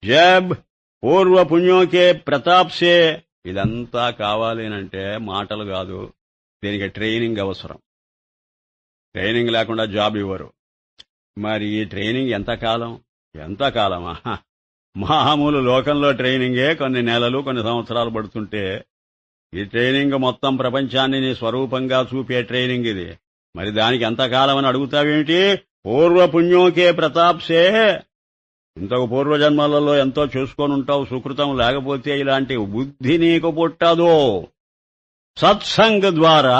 జబ్ పూర్వ పుణ్యోకే ప్రతాప్సే. ఇదంతా కావాలి అంటే మాటలు కాదు, దీనికి ట్రైనింగ్ అవసరం. ట్రైనింగ్ లేకుండా జాబ్ ఇవ్వరు. మరి ఈ ట్రైనింగ్ ఎంతకాలమా? మామూలు లోకంలో ట్రైనింగే కొన్ని నెలలు కొన్ని సంవత్సరాలు పడుతుంటే, ఈ ట్రైనింగ్ మొత్తం ప్రపంచాన్ని నీ స్వరూపంగా చూపే ట్రైనింగ్ ఇది. మరి దానికి ఎంతకాలం అని అడుగుతావేమిటి? పూర్వ పుణ్యోకే ప్రతాప్సే. ఇంతకు పూర్వజన్మలలో ఎంతో చేసుకొని ఉంటావు, సుకృతం లేకపోతే ఇలాంటి బుద్ధి నీకు పుట్టదు. సత్సంగ ద్వారా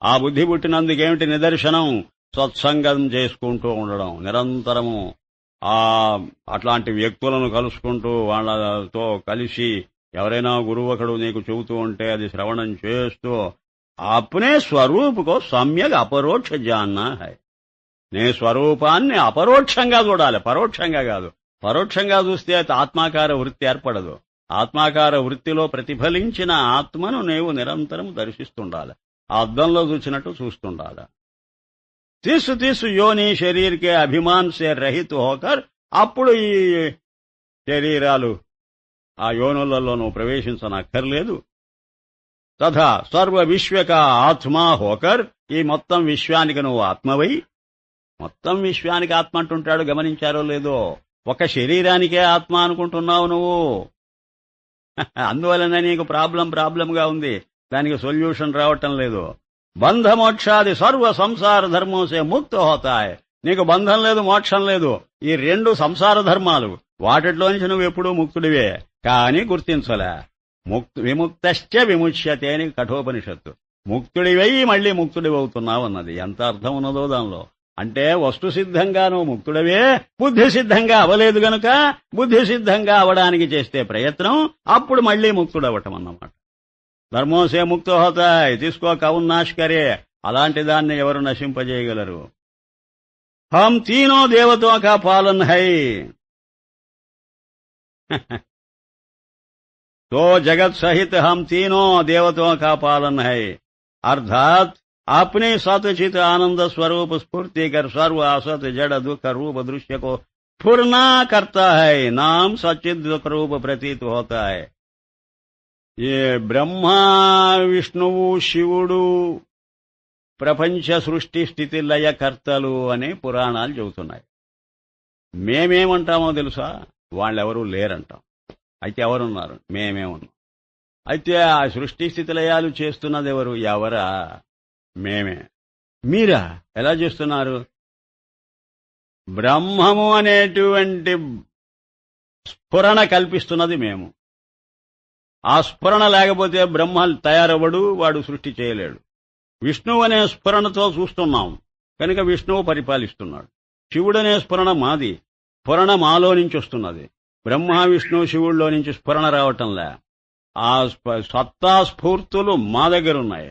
ఆ బుద్ధి పుట్టినందుకేమిటి నిదర్శనం? సత్సంగం చేసుకుంటూ ఉండడం, నిరంతరము అట్లాంటి వ్యక్తులను కలుసుకుంటూ వాళ్ళతో కలిసి ఎవరైనా గురువు ఒకడు నీకు చెబుతూ ఉంటే అది శ్రవణం చేస్తూ అప్నే స్వరూపుకో సమ్యక్ అపరోక్ష జాన్నా హై. నీ స్వరూపాన్ని అపరోక్షంగా చూడాలి, పరోక్షంగా కాదు. పరోక్షంగా చూస్తే ఆత్మాకార వృత్తి ఏర్పడదు. ఆత్మాకార వృత్తిలో ప్రతిఫలించిన ఆత్మను నీవు నిరంతరం దర్శిస్తుండాలి, ఆ అద్దంలో చూసినట్టు చూస్తుండాలి. తీసు యోని శరీర్కే అభిమాన్ సే రహిత్ హోకర్. అప్పుడు ఈ శరీరాలు ఆ యోనులలో నువ్వు ప్రవేశించనక్కర్లేదు. తథా సర్వ విశ్వక ఆత్మా హోకర్. ఈ మొత్తం విశ్వానికి నువ్వు ఆత్మవై. మొత్తం విశ్వానికి ఆత్మ అంటుంటాడు, గమనించారో లేదో? ఒక శరీరానికే ఆత్మ అనుకుంటున్నావు నువ్వు. అందువలన నీకు ప్రాబ్లంగా ఉంది, దానికి సొల్యూషన్ రావటం లేదు. బంధమోక్షాది సర్వ సంసార ధర్మోసే ముక్త హోతాయ్. నీకు బంధం లేదు, మోక్షం లేదు. ఈ రెండు సంసార ధర్మాలు, వాటిలోంచి నువ్వు ఎప్పుడూ ముక్తుడివే. కాని గుర్తించలే. విముక్తశ్చ విముచ్యతే అని కఠోపనిషత్తు. ముక్తుడివై మళ్లీ ముక్తుడివవుతున్నావు అన్నది. ఎంత అర్థం ఉన్నదో దానిలో. అంటే వస్తు సిద్ధంగా నువ్వు ముక్తుడవే, బుద్ధి సిద్ధంగా అవలేదు గనుక బుద్ధి సిద్ధంగా అవడానికి చేస్తే ప్రయత్నం, అప్పుడు మళ్లీ ముక్తుడవటం అన్నమాట. ధర్మోసే ముక్తో హోతాయ్. తీసుకో కౌన్ నాశ్ కరే. అలాంటి దాన్ని ఎవరు నశింపజేయగలరు? హం తీనో దేవతో కా పాలన్ హై. तो जगत सहित हम तीनों देवतों का पालन है. अर्थात अपने सतचित आनंद स्वरूप स्फूर्ति कर सर्व असत जड़ दुख रूप दृश्य को स्फुरना करता है. नाम सचित दुख रूप प्रतीत होता है. ये ब्रह्मा విష్ణువు శివుడు ప్రపంచ సృష్టి స్థితి లయ కర్తలు అని పురాణాలు చెబుతున్నాయి. మేమేమంటామో తెలుసా? వాళ్ళెవరూ లేరంటాం. అయితే ఎవరున్నారు? మేమే ఉన్నాం. అయితే ఆ సృష్టి స్థితి లయాలు చేస్తున్నది ఎవరు? ఎవరా? మేమే. మీరా? ఎలా చేస్తున్నారు? బ్రహ్మము అనేటువంటి స్ఫురణ కల్పిస్తున్నది మేము. ఆ స్ఫురణ లేకపోతే బ్రహ్మ తయారవ్వడు, వాడు సృష్టి చేయలేడు. విష్ణువు అనే స్ఫురణతో చూస్తున్నాం కనుక విష్ణువు పరిపాలిస్తున్నాడు. శివుడనే స్ఫురణ మాది, స్ఫురణ మాలో నుంచి వస్తున్నది. బ్రహ్మ విష్ణు శివుల్లో నుంచి స్ఫురణ రావటంలే. ఆ సత్తా స్ఫూర్తులు మా దగ్గరున్నాయి.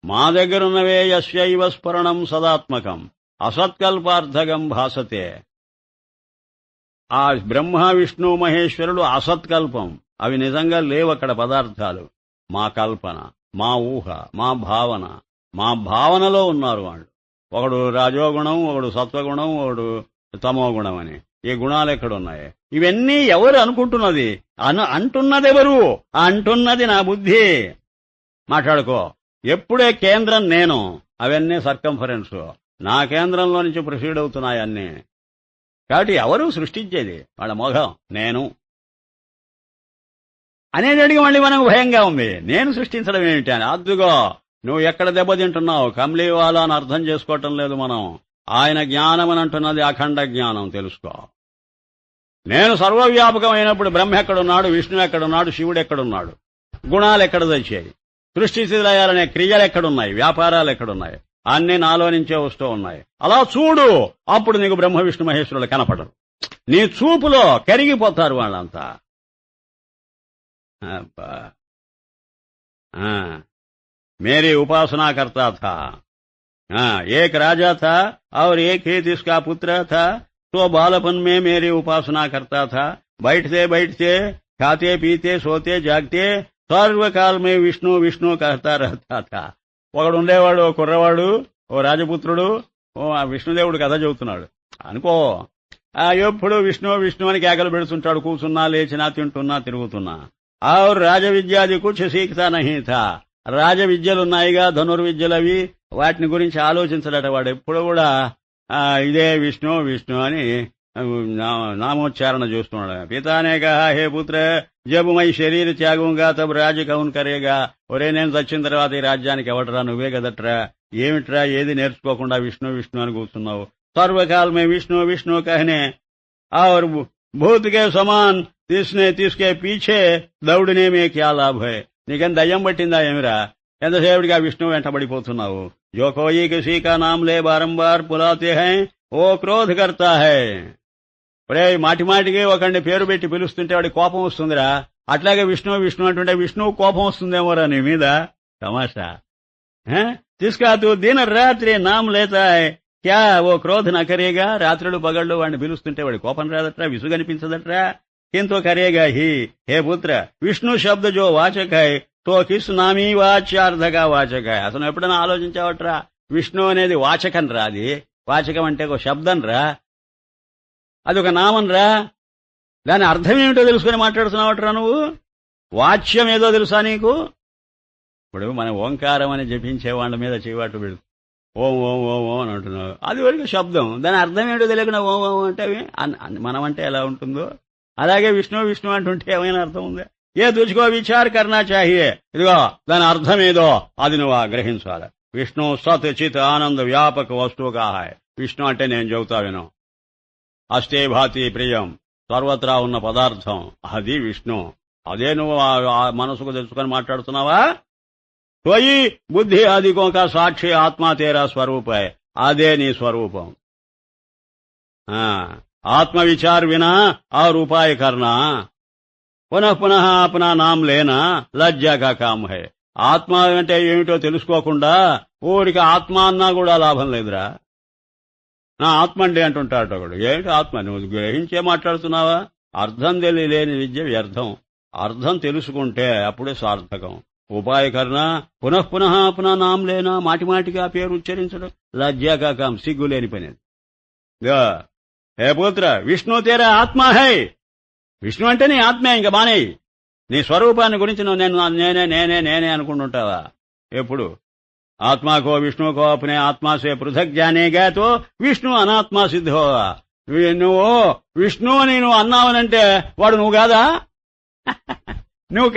మా దగ్గరున్నవే యస్యైవ స్ఫురణం సదాత్మకం అసత్కల్పార్థకం భాసతే. ఆ బ్రహ్మ విష్ణు మహేశ్వరులు అసత్కల్పం, అవి నిజంగా లేవు అక్కడ పదార్థాలు. మా కల్పన, మా ఊహ, మా భావన. మా భావనలో ఉన్నారు వాళ్ళు. ఒకడు రాజోగుణం, ఒకడు సత్వగుణం, ఒకడు తమోగుణం అని. ఈ గుణాలు ఎక్కడున్నాయి? ఇవన్నీ ఎవరు అనుకుంటున్నది? అంటున్నదెవరు? అంటున్నది నా బుద్ధి. మాట్లాడుకో. ఎప్పుడే కేంద్రం నేను, అవన్నీ సర్కంఫరెన్స్. నా కేంద్రంలో నుంచి ప్రొసీడ్ అవుతున్నాయి అన్నీ. కాబట్టి ఎవరు సృష్టించేది? వాళ్ళ మొహం నేను అనేది అడిగి మళ్ళీ మనకు భయంగా ఉంది. నేను సృష్టించడం ఏమిటి అని. అద్దుగో, నువ్వు ఎక్కడ దెబ్బతింటున్నావు? కమ్లీవాలా అని అర్థం చేసుకోవటం లేదు మనం. ఆయన జ్ఞానం అని అంటున్నది అఖండ జ్ఞానం, తెలుసుకో. నేను సర్వవ్యాపకమైనప్పుడు బ్రహ్మ ఎక్కడున్నాడు, విష్ణువు ఎక్కడున్నాడు, శివుడు ఎక్కడున్నాడు, గుణాలు ఎక్కడ తెచ్చాయి, సృష్టి స్థితిలయాలనే క్రియలు ఎక్కడున్నాయి, వ్యాపారాలు ఎక్కడున్నాయి, అన్నీ నాలో నుంచే వస్తూ ఉన్నాయి. అలా చూడు, అప్పుడు నీకు బ్రహ్మ విష్ణు మహేశ్వరులు కనపడరు. నీ చూపులో కరిగిపోతారు వాళ్ళంతా. मेरी उपासना करता था. एक राजा था और एक ही जिसका पुत्र था. तो बालपन में मेरी उपासना करता था. बैठते बैठते, खाते पीते, सोते जागते सर्वकाल में विष्णु विष्णु कहता रहता था. ఒకడు ఉండేవాడు, కుర్రవాడు, ఓ రాజపుత్రుడు, ఓ విష్ణుదేవుడు కథ చెబుతున్నాడు అనుకో. ఎప్పుడు విష్ణు విష్ణు అని కేకలు పెడుతుంటాడు, కూర్చున్నా లేచినా తింటున్నా తిరుగుతున్నా. और రాజవిద్యాది కుచ్ సీఖతా నహీ థా, రాజవిద్యలున్నాయిగా ధనుర్విద్యలు, అవి వాటిని గురించి ఆలోచించడట వాడు. ఎప్పుడు కూడా ఇదే విష్ణు విష్ణు అని నామోచ్చారణ చేస్తున్నాడు. పితానే కహా హే పుత్ర జబ్ మై శరీర త్యాగంగా తబ్ రాజ్య కౌన్ కరేగా. ఒరే నేను చచ్చిన తర్వాత ఈ రాజ్యానికి ఎవడరా, నువ్వే కదట్రా, ఏమిట్రా ఏది నేర్చుకోకుండా విష్ణు విష్ణు అని కూర్చున్నావు. सर्वकाल में विष्णु विष्णु कहने और भूत के समान తీసుకే పీछे దౌడనే మే క్యా లాభ హై. నీకేం దయ్యం పట్టిందా ఏమిరా, ఎంతసేపటిగా విష్ణువు వెంటబడిపోతున్నావు. జో కోయి కిసీ కా నామ్ లే బారంబార్ పులాతే హై ఓ క్రోధ కర్తా హై. ఒరే మాటి మాటికి ఒకడిని పేరు పెట్టి పిలుస్తుంటే వాడి కోపం వస్తుందిరా, అట్లాగే విష్ణు విష్ణు అంటుంటే విష్ణువు కోపం వస్తుందేమోరా నీ మీద. తమాషా. తీసుకా తూ దిన రాత్రి నామ్ లేతా హై క్యా ఓ క్రోధ నకరేగా. రాత్రులు పగళ్ళు వాడిని పిలుస్తుంటే వాడి కోపం రాదట్రా, విసుగనిపించదట్రా. కింతో కరేగా హి హే పుత్ర విష్ణు శబ్ద జో వాచక హై తో కిస్ నామీ వాచ్యార్థగా వాచక హై. అసలు ఎప్పుడైనా ఆలోచించావట్రా, విష్ణు అనేది వాచకం రా, అది వాచకం అంటే ఒక శబ్దం రా, అదొక నామం రా. దాని అర్థం ఏమిటో తెలుసుకుని మాట్లాడుతున్నావట్రా నువ్వు. వాచ్యం ఏదో తెలుసా నీకు? ఇప్పుడు మనం ఓంకారం అని జపించే వాళ్ళ మీద చేవాటు పెడుతుంది, ఓం ఓం ఓం ఓం అని అంటున్నావు, అది వరకు శబ్దం. దాని అర్థం ఏంటో తెలియకుండా ఓం ఓం అంటే మనం అంటే ఎలా ఉంటుందో అలాగే విష్ణు విష్ణు అంటుంటే ఏమైనా అర్థం ఉందా? ఏ తుజ్కో విచార్ కర్నా చాహియే. ఇదిగో దాని అర్థం ఏదో అది నువ్వు గ్రహించాలి. విష్ణు సత్ చిత్ ఆనంద వ్యాపక వస్తువుగా హాయ్. విష్ణు అంటే నేను చెబుతా విను, అష్టే భాతి ప్రియం, సర్వత్రా ఉన్న పదార్థం అది విష్ణు. అదే నువ్వు మనసుకు తెలుసుకొని మాట్లాడుతున్నావా? తోయి బుద్ధి అధికం కా సాక్షి ఆత్మా తేరా స్వరూప హై, అదే నీ స్వరూపం. ఆత్మ విచార్ వినా और उपाय करना पुनः पुनः अपना नाम लेना लज्जा का काम है. ఆత్మ అంటే ఏమిటో తెలుసుకోకుండా ఊరికి ఆత్మ అన్నా కూడా లాభం లేదురా. నా ఆత్మ అంటే అంటుంటాడు ఒకడు. ఏమిటి ఆత్మ? నువ్వు గ్రహించే మాట్లాడుతున్నావా? అర్థం తెలియలేని విద్య వ్యర్థం, అర్థం తెలుసుకుంటే అప్పుడే సార్థకం. ఉపాయకరణ పునః పునః అప్నా నాం లేనా, మాటి మాటిగా పేరు ఉచ్చరించడం లజ్జా కా కామ్, సిగ్గులేని పనేది. హే పుత్ర విష్ణు తేరా ఆత్మ హై. విష్ణు అంటే నీ ఆత్మే, ఇంకా బానే. నీ స్వరూపాన్ని గురించి నువ్వు నేనే నేనే నేనే అనుకుంటుంటావా ఎప్పుడు? ఆత్మాకో విష్ణుకో అప్నే ఆత్మాసే పృథక్ జానేగా తో విష్ణు అనాత్మా సిద్ధో. నువ్వు విష్ణు అని నువ్వు అన్నావనంటే వాడు నువ్వు కాదా? నువ్వు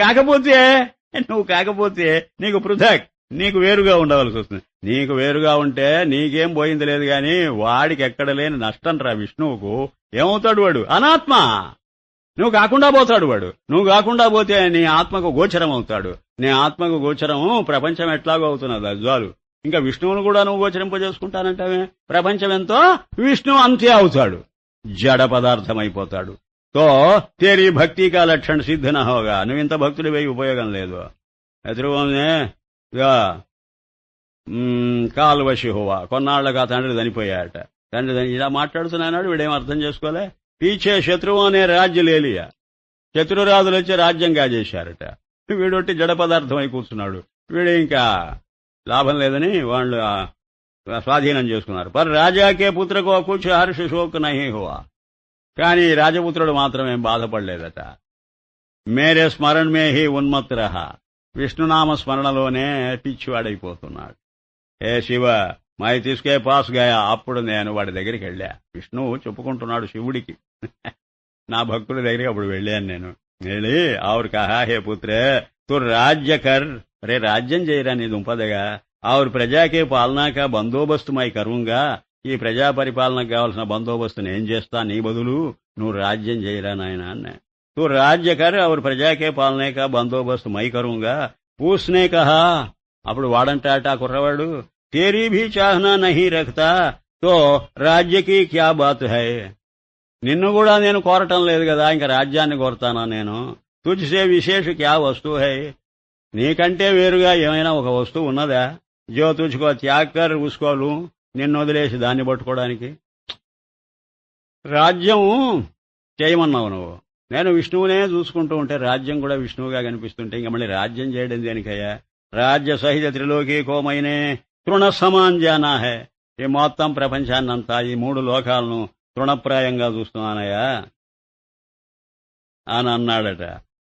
కాకపోతే నీకు పృథక్, నీకు వేరుగా ఉండవలసి వస్తుంది. నీకు వేరుగా ఉంటే నీకేం పోయింది లేదు గాని వాడికి ఎక్కడ లేని నష్టం రా. విష్ణువుకు ఏమవుతాడు? వాడు అనాత్మ. నువ్వు కాకుండా పోతాడు వాడు. నువ్వు కాకుండా పోతే నీ ఆత్మకు గోచరం అవుతాడు. నీ ఆత్మకు గోచరం ప్రపంచం ఎట్లాగో అవుతున్నది అజ్వాలు. ఇంకా విష్ణువును కూడా నువ్వు గోచరింపజేసుకుంటానంటావే? ప్రపంచం ఎంతో విష్ణువు అంతే అవుతాడు, జడ పదార్థం అయిపోతాడు. తో తేరీ భక్తి కా లక్షణ సిద్ధ నా హోగా. నువ్వు ఇంత భక్తుడు పోయి ఉపయోగం లేదు. ఎదురుగానే కాల్వశి హోవా. కొన్నాళ్లుగా తండ్రి చనిపోయాడట. తండ్రి ఇలా మాట్లాడుతున్నాడు, వీడేం అర్థం చేసుకోలే. పీచే శత్రువు అనే రాజ్య లేలియా, శత్రురాజులు వచ్చి రాజ్యం కాజేశారట. వీడొట్టి జడ పదార్థం అయి కూర్చున్నాడు. వీడు ఇంకా లాభం లేదని వాళ్ళు స్వాధీనం చేసుకున్నారు. పర్ రాజాకే పుత్రకో కూర్చో హర్ష శోక్ నహీ హువా. కానీ రాజపుత్రుడు మాత్రమేం బాధపడలేదట. మేరే స్మరణ మే హీ ఉన్మత్ రహా. విష్ణునామ స్మరణలోనే పిచ్చివాడైపోతున్నాడు. ఏ శివ మై తీసుకే పాస్ గయా. అప్పుడు నేను వాడి దగ్గరికి వెళ్ళా. విష్ణువు చెప్పుకుంటున్నాడు శివుడికి, నా భక్తుడి దగ్గరికి అప్పుడు వెళ్ళాను నేను. వెళ్ళి ఆవురు కహా హే పుత్రే తు రాజ్య కర్. రే రాజ్యం చేయరా నీ దుంపదగా. ఆవురు ప్రజాకే పాలనాక బందోబస్తు మై కరుంగా. ఈ ప్రజా పరిపాలనకు కావాల్సిన బందోబస్తుని ఏం చేస్తా నీ బదులు, నువ్వు రాజ్యం చేయరా నాయన అన్న. తు రాజ్య కర్ ఆవురు ప్రజాకే పాలనేక బందోబస్తు మై కరుంగా. పూస్నే కహా. అప్పుడు వాడంటాట కుర్రవాడు, తేరీ భీ చాహనా నహీ రఖతా తో రాజ్యకి క్యా బాత్ హై. నిన్ను కూడా నేను కోరటం లేదు కదా, ఇంకా రాజ్యాన్ని కోరతానా నేను? తుజ్సే విశేష క్యా వస్తువు హై. నీకంటే వేరుగా ఏమైనా ఒక వస్తువు ఉన్నదా? జో తుజ్కో త్యాగ్ కర్ ఉస్కోలు. నిన్ను వదిలేసి దాన్ని పట్టుకోవడానికి. రాజ్యం చేయమన్నావు నువ్వు, నేను విష్ణువునే చూసుకుంటూ ఉంటే రాజ్యం కూడా విష్ణువుగా కనిపిస్తుంటే ఇంక మళ్ళీ రాజ్యం చేయడం దేనికయ్యా? రాజ్య సహిత త్రిలోకి కోమైనే తృణ సమాన్ జానా హై. ఈ మొత్తం ప్రపంచాన్నంతా, ఈ 3 లోకాలను తృణప్రాయంగా చూస్తున్నానయ్యా అని అన్నాడట.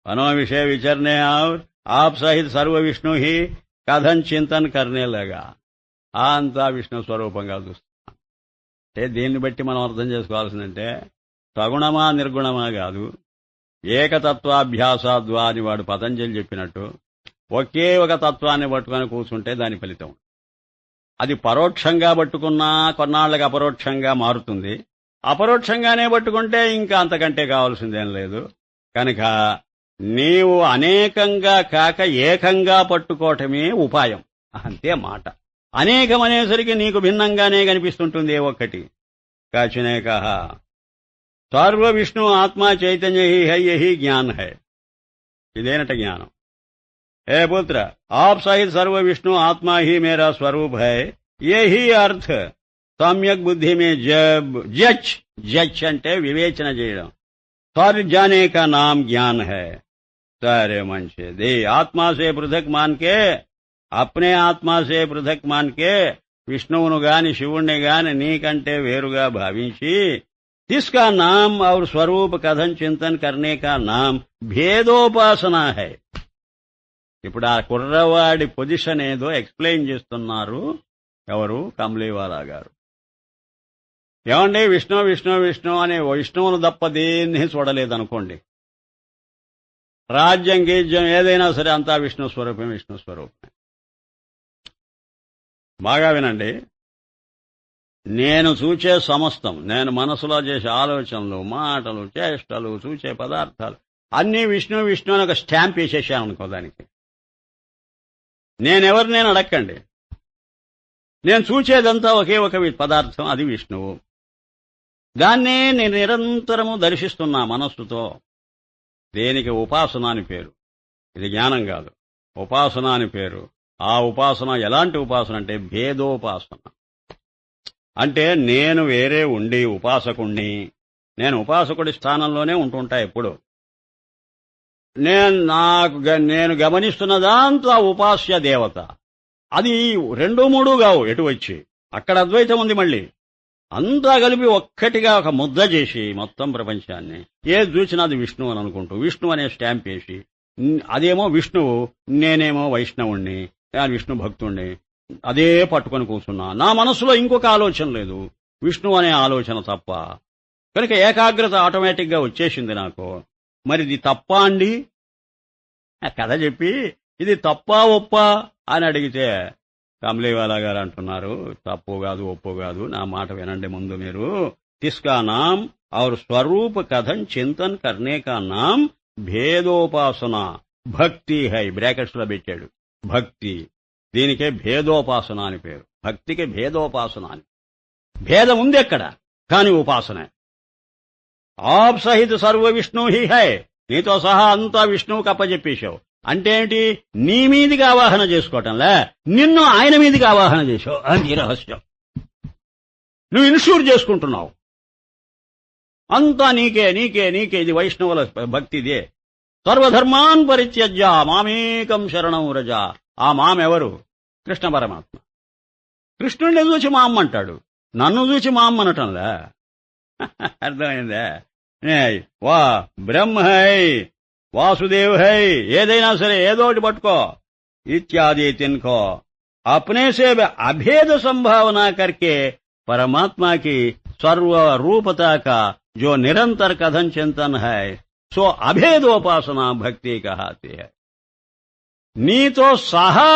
మనో విషయ విచరణే ఆప్ సహిత్ సర్వ విష్ణు హి కథన్ చింతన్ కర్నేలాగా అంతా విష్ణు స్వరూపంగా చూస్తున్నాం. అంటే దీన్ని బట్టి మనం అర్థం చేసుకోవాల్సిందంటే సగుణమా నిర్గుణమా కాదు, ఏకతత్వాభ్యాసాద్వా అని వాడు పతంజలి చెప్పినట్టు ఒకే ఒక తత్వాన్ని పట్టుకొని కూర్చుంటే దాని ఫలితం. అది పరోక్షంగా పట్టుకున్నా కొన్నాళ్లకు అపరోక్షంగా మారుతుంది. అపరోక్షంగానే పట్టుకుంటే ఇంకా అంతకంటే కావాల్సిందేం లేదు. కనుక నీవు అనేకంగా కాక ఏకంగా పట్టుకోవటమే ఉపాయం, అంతే మాట. అనేకం అనేసరికి నీకు భిన్నంగానే కనిపిస్తుంటుంది ఏ ఒక్కటి. కాచునే కహా సర్వ విష్ణు ఆత్మా చైతన్య హి హై యహి జ్ఞాన్ హై. ఇదేనట జ్ఞానం. हे पुत्र आप सहित सर्व विष्णु आत्मा ही मेरा स्वरूप है, यही अर्थ सम्यक बुद्धि में जब जच అంటే వివేచన చేయడం, स्वर जाने का नाम ज्ञान है. सारे मंशे आत्मा से पृथक मान के, अपने आत्मा से पृथक मान के విష్ణువును గాని శివుణ్ణి గాని నీకంటే వేరుగా భావించి इसका नाम और स्वरूप कथन चिंतन करने का नाम भेदोपासना है. ఇప్పుడు ఆ కుర్రవాడి పొజిషన్ ఏదో ఎక్స్ప్లెయిన్ చేస్తున్నారు ఎవరు, కమ్లీవాలా గారు. ఏమండి విష్ణు విష్ణు విష్ణు అనే విష్ణువును తప్ప దేన్ని చూడలేదనుకోండి, రాజ్యం గీజ్యం ఏదైనా సరే అంతా విష్ణు స్వరూపం విష్ణు స్వరూపం. బాగా వినండి, నేను చూచే సమస్తం, నేను మనసులో చేసే ఆలోచనలు మాటలు చేష్టలు చూచే పదార్థాలు అన్నీ విష్ణు విష్ణు అని ఒక స్టాంప్ వేసేసాను అనుకో దానికి. నేను అడక్కండి, నేను చూచేదంతా ఒకే ఒక పదార్థం, అది విష్ణువు. దాన్నే నేను నిరంతరము దర్శిస్తున్నా మనస్సుతో. దేనికి ఉపాసన అని పేరు. ఇది జ్ఞానం కాదు, ఉపాసన అని పేరు. ఆ ఉపాసన ఎలాంటి ఉపాసన అంటే భేదోపాసన. అంటే నేను వేరే ఉండి ఉపాసకుణ్ణి, నేను ఉపాసకుడి స్థానంలోనే ఉంటుంటా ఎప్పుడు. నేను గమనిస్తున్న దాంతో ఉపాస్య దేవత, అది 2, 3 కావు ఎటు వచ్చి, అక్కడ అద్వైతం ఉంది. మళ్ళీ అంతా కలిపి ఒక్కటిగా ఒక ముద్ద చేసి మొత్తం ప్రపంచాన్ని ఏది చూసినా అది విష్ణువు అని అనుకుంటూ విష్ణు అనే స్టాంప్ వేసి, అదేమో విష్ణువు, నేనేమో వైష్ణవుణ్ణి, నేను విష్ణు భక్తుణ్ణి, అదే పట్టుకొని కూర్చున్నా. నా మనసులో ఇంకొక ఆలోచన లేదు, విష్ణు అనే ఆలోచన తప్ప. కనుక ఏకాగ్రత ఆటోమేటిక్ గా వచ్చేసింది నాకు. మరి ఇది తప్ప అండి కథ చెప్పి ఇది తప్పా ఒప్పా అని అడిగితే కమ్లీవాలా గారు అంటున్నారు, తప్పు కాదు ఒప్పు కాదు, నా మాట వినండి ముందు మీరు. తిస్కా నామ్ और स्वरूप कथन चिंतन करने का नाम భేదోపాసన భక్తి హై. బ్రాకెట్స్ లో పెట్టాడు భక్తి. దీనికే భేదోపాసన అని పేరు. భక్తికి భేదోపాసన అని. భేదం ఉంది ఎక్కడ, కాని ఉపాసన. ఆప్ సహిత సర్వ విష్ణు హి హై, నీతో సహా అంతా విష్ణువుకి అప్పచెప్పేశావు. అంటే ఏంటి, నీ మీదికి ఆవాహన చేసుకోవటంలే, నిన్ను ఆయన మీదికి ఆవాహన చేశావు. అది రహస్యం. నువ్వు ఇన్షూర్ చేసుకుంటున్నావు అంతా నీకే నీకే నీకే. ఇది వైష్ణవుల భక్తిదే. సర్వధర్మాన్ పరిత్యజ్య మామేకం శరణం వ్రజ. ఆ మామెవరు? కృష్ణ పరమాత్మ. కృష్ణుడిని చూసి మా అమ్మ అంటాడు, నన్ను చూసి మా అమ్మ అనటంలే. అర్థమైందే? వా బ్రహ్మ హై, వాసుదేవ్ హై, ఏదైనా సరే ఏదోటి పట్టుకో, ఇత్యాది తిన్కో. अपने से अभेद संभावना करके परमात्मा की सर्व रूपता का जो निरंतर कथन चिंतन है, सो अभेदोपासना भक्ति कहती है. నీతో సహా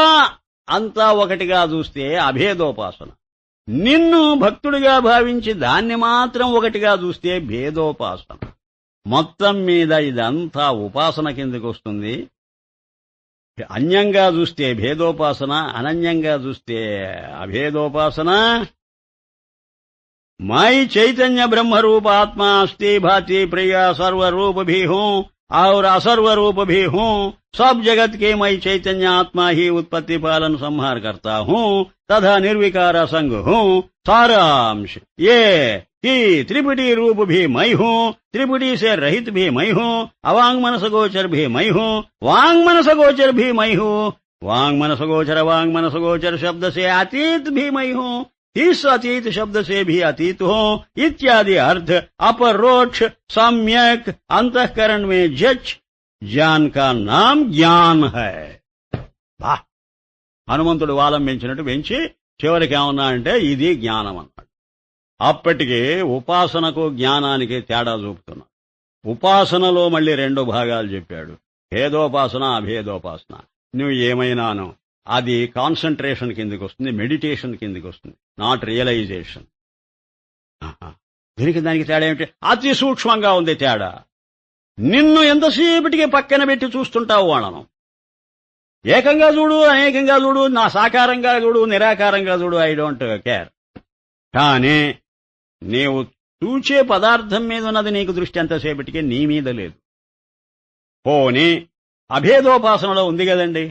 అంతా ఒకటిగా చూస్తే అభేదోపాసన. నిన్ను భక్తుడిగా భావించి దాన్ని మాత్రం ఒకటిగా చూస్తే భేదోపాసన. మొత్తం మీద ఇదంతా ఉపాసన కిందకు వస్తుంది. అన్యంగా చూస్తే భేదోపాసన, అనన్యంగా చూస్తే అభేదోపాసన. माई चैतन्य ब्रह्म रूप आत्मा अस्ति भाति प्रिया सर्व रूप भी हूँ और असर्व रूप भी हूँ. सब जगत के मई चैतन्य आत्मा ही उत्पत्ति पालन संहार करता हूँ तथा निर्विकार संग हूँ. सारांश ये कि त्रिपुटी रूप भी मैं हूँ, त्रिपुटी से रहित भी मैं हूँ, अवांग मनस गोचर भी मैं हूँ, वांग मनस गोचर भी मैं हूँ, वांग मनस गोचर शब्द से अतीत भी मैं हूँ. इस अतीत शब्द से भी अतीत हो इत्यादि अर्थ अपरोक्ष सम्यक अंतःकरण में जच ज्ञान का नाम ज्ञान है. హనుమంతుడు వాలం పెంచినట్టు పెంచి చివరికి ఏమన్నా అంటే ఇది జ్ఞానం అన్నాడు. అప్పటికి ఉపాసనకు జ్ఞానానికి తేడా చూపుతున్నాడు. ఉపాసనలో మళ్ళీ 2 భాగాలు చెప్పాడు. భేదోపాసన అభేదోపాసన. నువ్వు ఏమైనాను అది కాన్సంట్రేషన్ కిందకి వస్తుంది, మెడిటేషన్ కిందకి వస్తుంది, నాట్ రియలైజేషన్. దానికి తేడా ఏమిటి? అతి సూక్ష్మంగా ఉంది తేడా. నిన్ను ఎంతసేపటికి పక్కన పెట్టి చూస్తుంటావు వాళ్ళను. ఏకంగా చూడు, అనేకంగా చూడు, నా సాకారంగా చూడు, నిరాకారంగా చూడు, ఐ డోంట్ కేర్. కానీ నీవు చూచే పదార్థం మీద ఉన్నది నీకు దృష్టి ఎంతసేపటికి నీ మీద లేదు. పోనీ అభేదోపాసనలో ఉంది కదండి,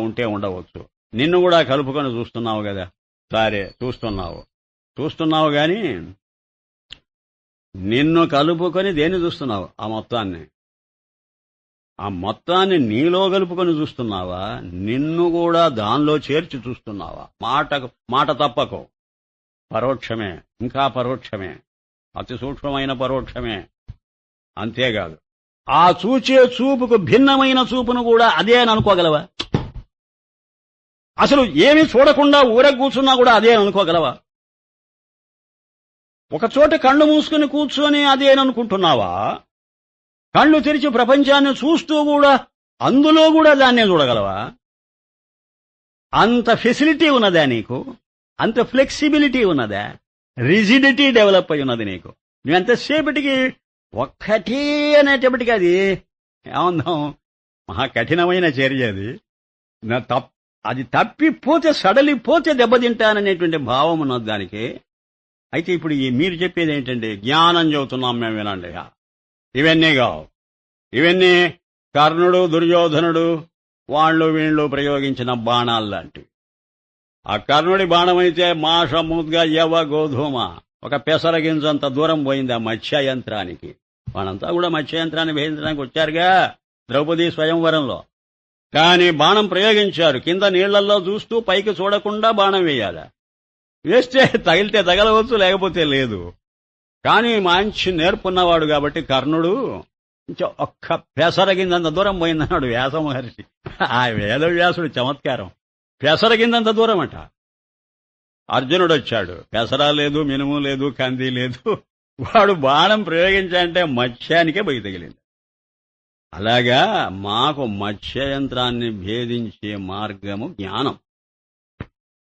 ఉంటే ఉండవచ్చు. నిన్ను కూడా కలుపుకొని చూస్తున్నావు కదా, సరే చూస్తున్నావు గాని నిన్ను కలుపుకొని దేన్ని చూస్తున్నావు? ఆ మొత్తాన్ని నీలో కలుపుకొని చూస్తున్నావా? నిన్ను కూడా దానిలో చేర్చి చూస్తున్నావా? మాట తప్పకు. పరోక్షమే, ఇంకా పరోక్షమే, అతి సూక్ష్మమైన పరోక్షమే. అంతేకాదు ఆ చూచే చూపుకు భిన్నమైన చూపును కూడా అదే అని అనుకోగలవా? అసలు ఏమీ చూడకుండా ఊర కూర్చున్నా కూడా అదే అని అనుకోగలవా? ఒక చోట కళ్ళు మూసుకుని కూర్చొని అదే అని అనుకుంటున్నావా? కళ్ళు తెరిచి ప్రపంచాన్ని చూస్తూ కూడా అందులో కూడా దాన్నే చూడగలవా? అంత ఫెసిలిటీ ఉన్నదా నీకు? అంత ఫ్లెక్సిబిలిటీ ఉన్నదా? రిజిడిటీ డెవలప్ అయి ఉన్నది నీకు. నువ్వెంతసేపటికి ఒక్కటి అనేటప్పటికీ అది ఏమందాం, మహా కఠినమైన చర్య అది. అది తప్పిపోతే సడలిపోతే దెబ్బతింటాననేటువంటి భావం ఉన్నది దానికి. అయితే ఇప్పుడు మీరు చెప్పేది ఏంటంటే జ్ఞానం చెబుతున్నాం మేము, వినండి. ఇవన్నీ కావు. ఇవన్నీ కర్ణుడు, దుర్యోధనుడు వాళ్ళు వీళ్ళు ప్రయోగించిన బాణాలు లాంటివి. ఆ కర్ణుడి బాణం అయితే మాష ముద్గ యవ గోధుమ ఒక పెసరగింజంత దూరం పోయింది ఆ మత్స్యయంత్రానికి. వాళ్ళంతా కూడా మత్స్యయంత్రాన్ని భేదించడానికి వచ్చారుగా ద్రౌపది స్వయంవరంలో. కానీ బాణం ప్రయోగించారు. కింద నీళ్లలో చూస్తూ పైకి చూడకుండా బాణం వేయాలి. వేస్తే తగిలితే తగలవచ్చు, లేకపోతే లేదు. కానీ మంచి నేర్పున్నవాడు కాబట్టి కర్ణుడు ఒక్క పెసరగిందంత దూరం పోయిందన్నాడు వ్యాస మహర్షి. ఆ వేదవ్యాసుడు చమత్కారం. పెసరగిందంత దూరం అట. అర్జునుడు వచ్చాడు, పెసరా లేదు, మినుము లేదు, కంది లేదు. వాడు బాణం ప్రయోగించాలంటే మత్స్యానికే పోయి తగిలింది. అలాగా మాకు మత్స్యయంత్రాన్ని భేదించే మార్గము జ్ఞానం.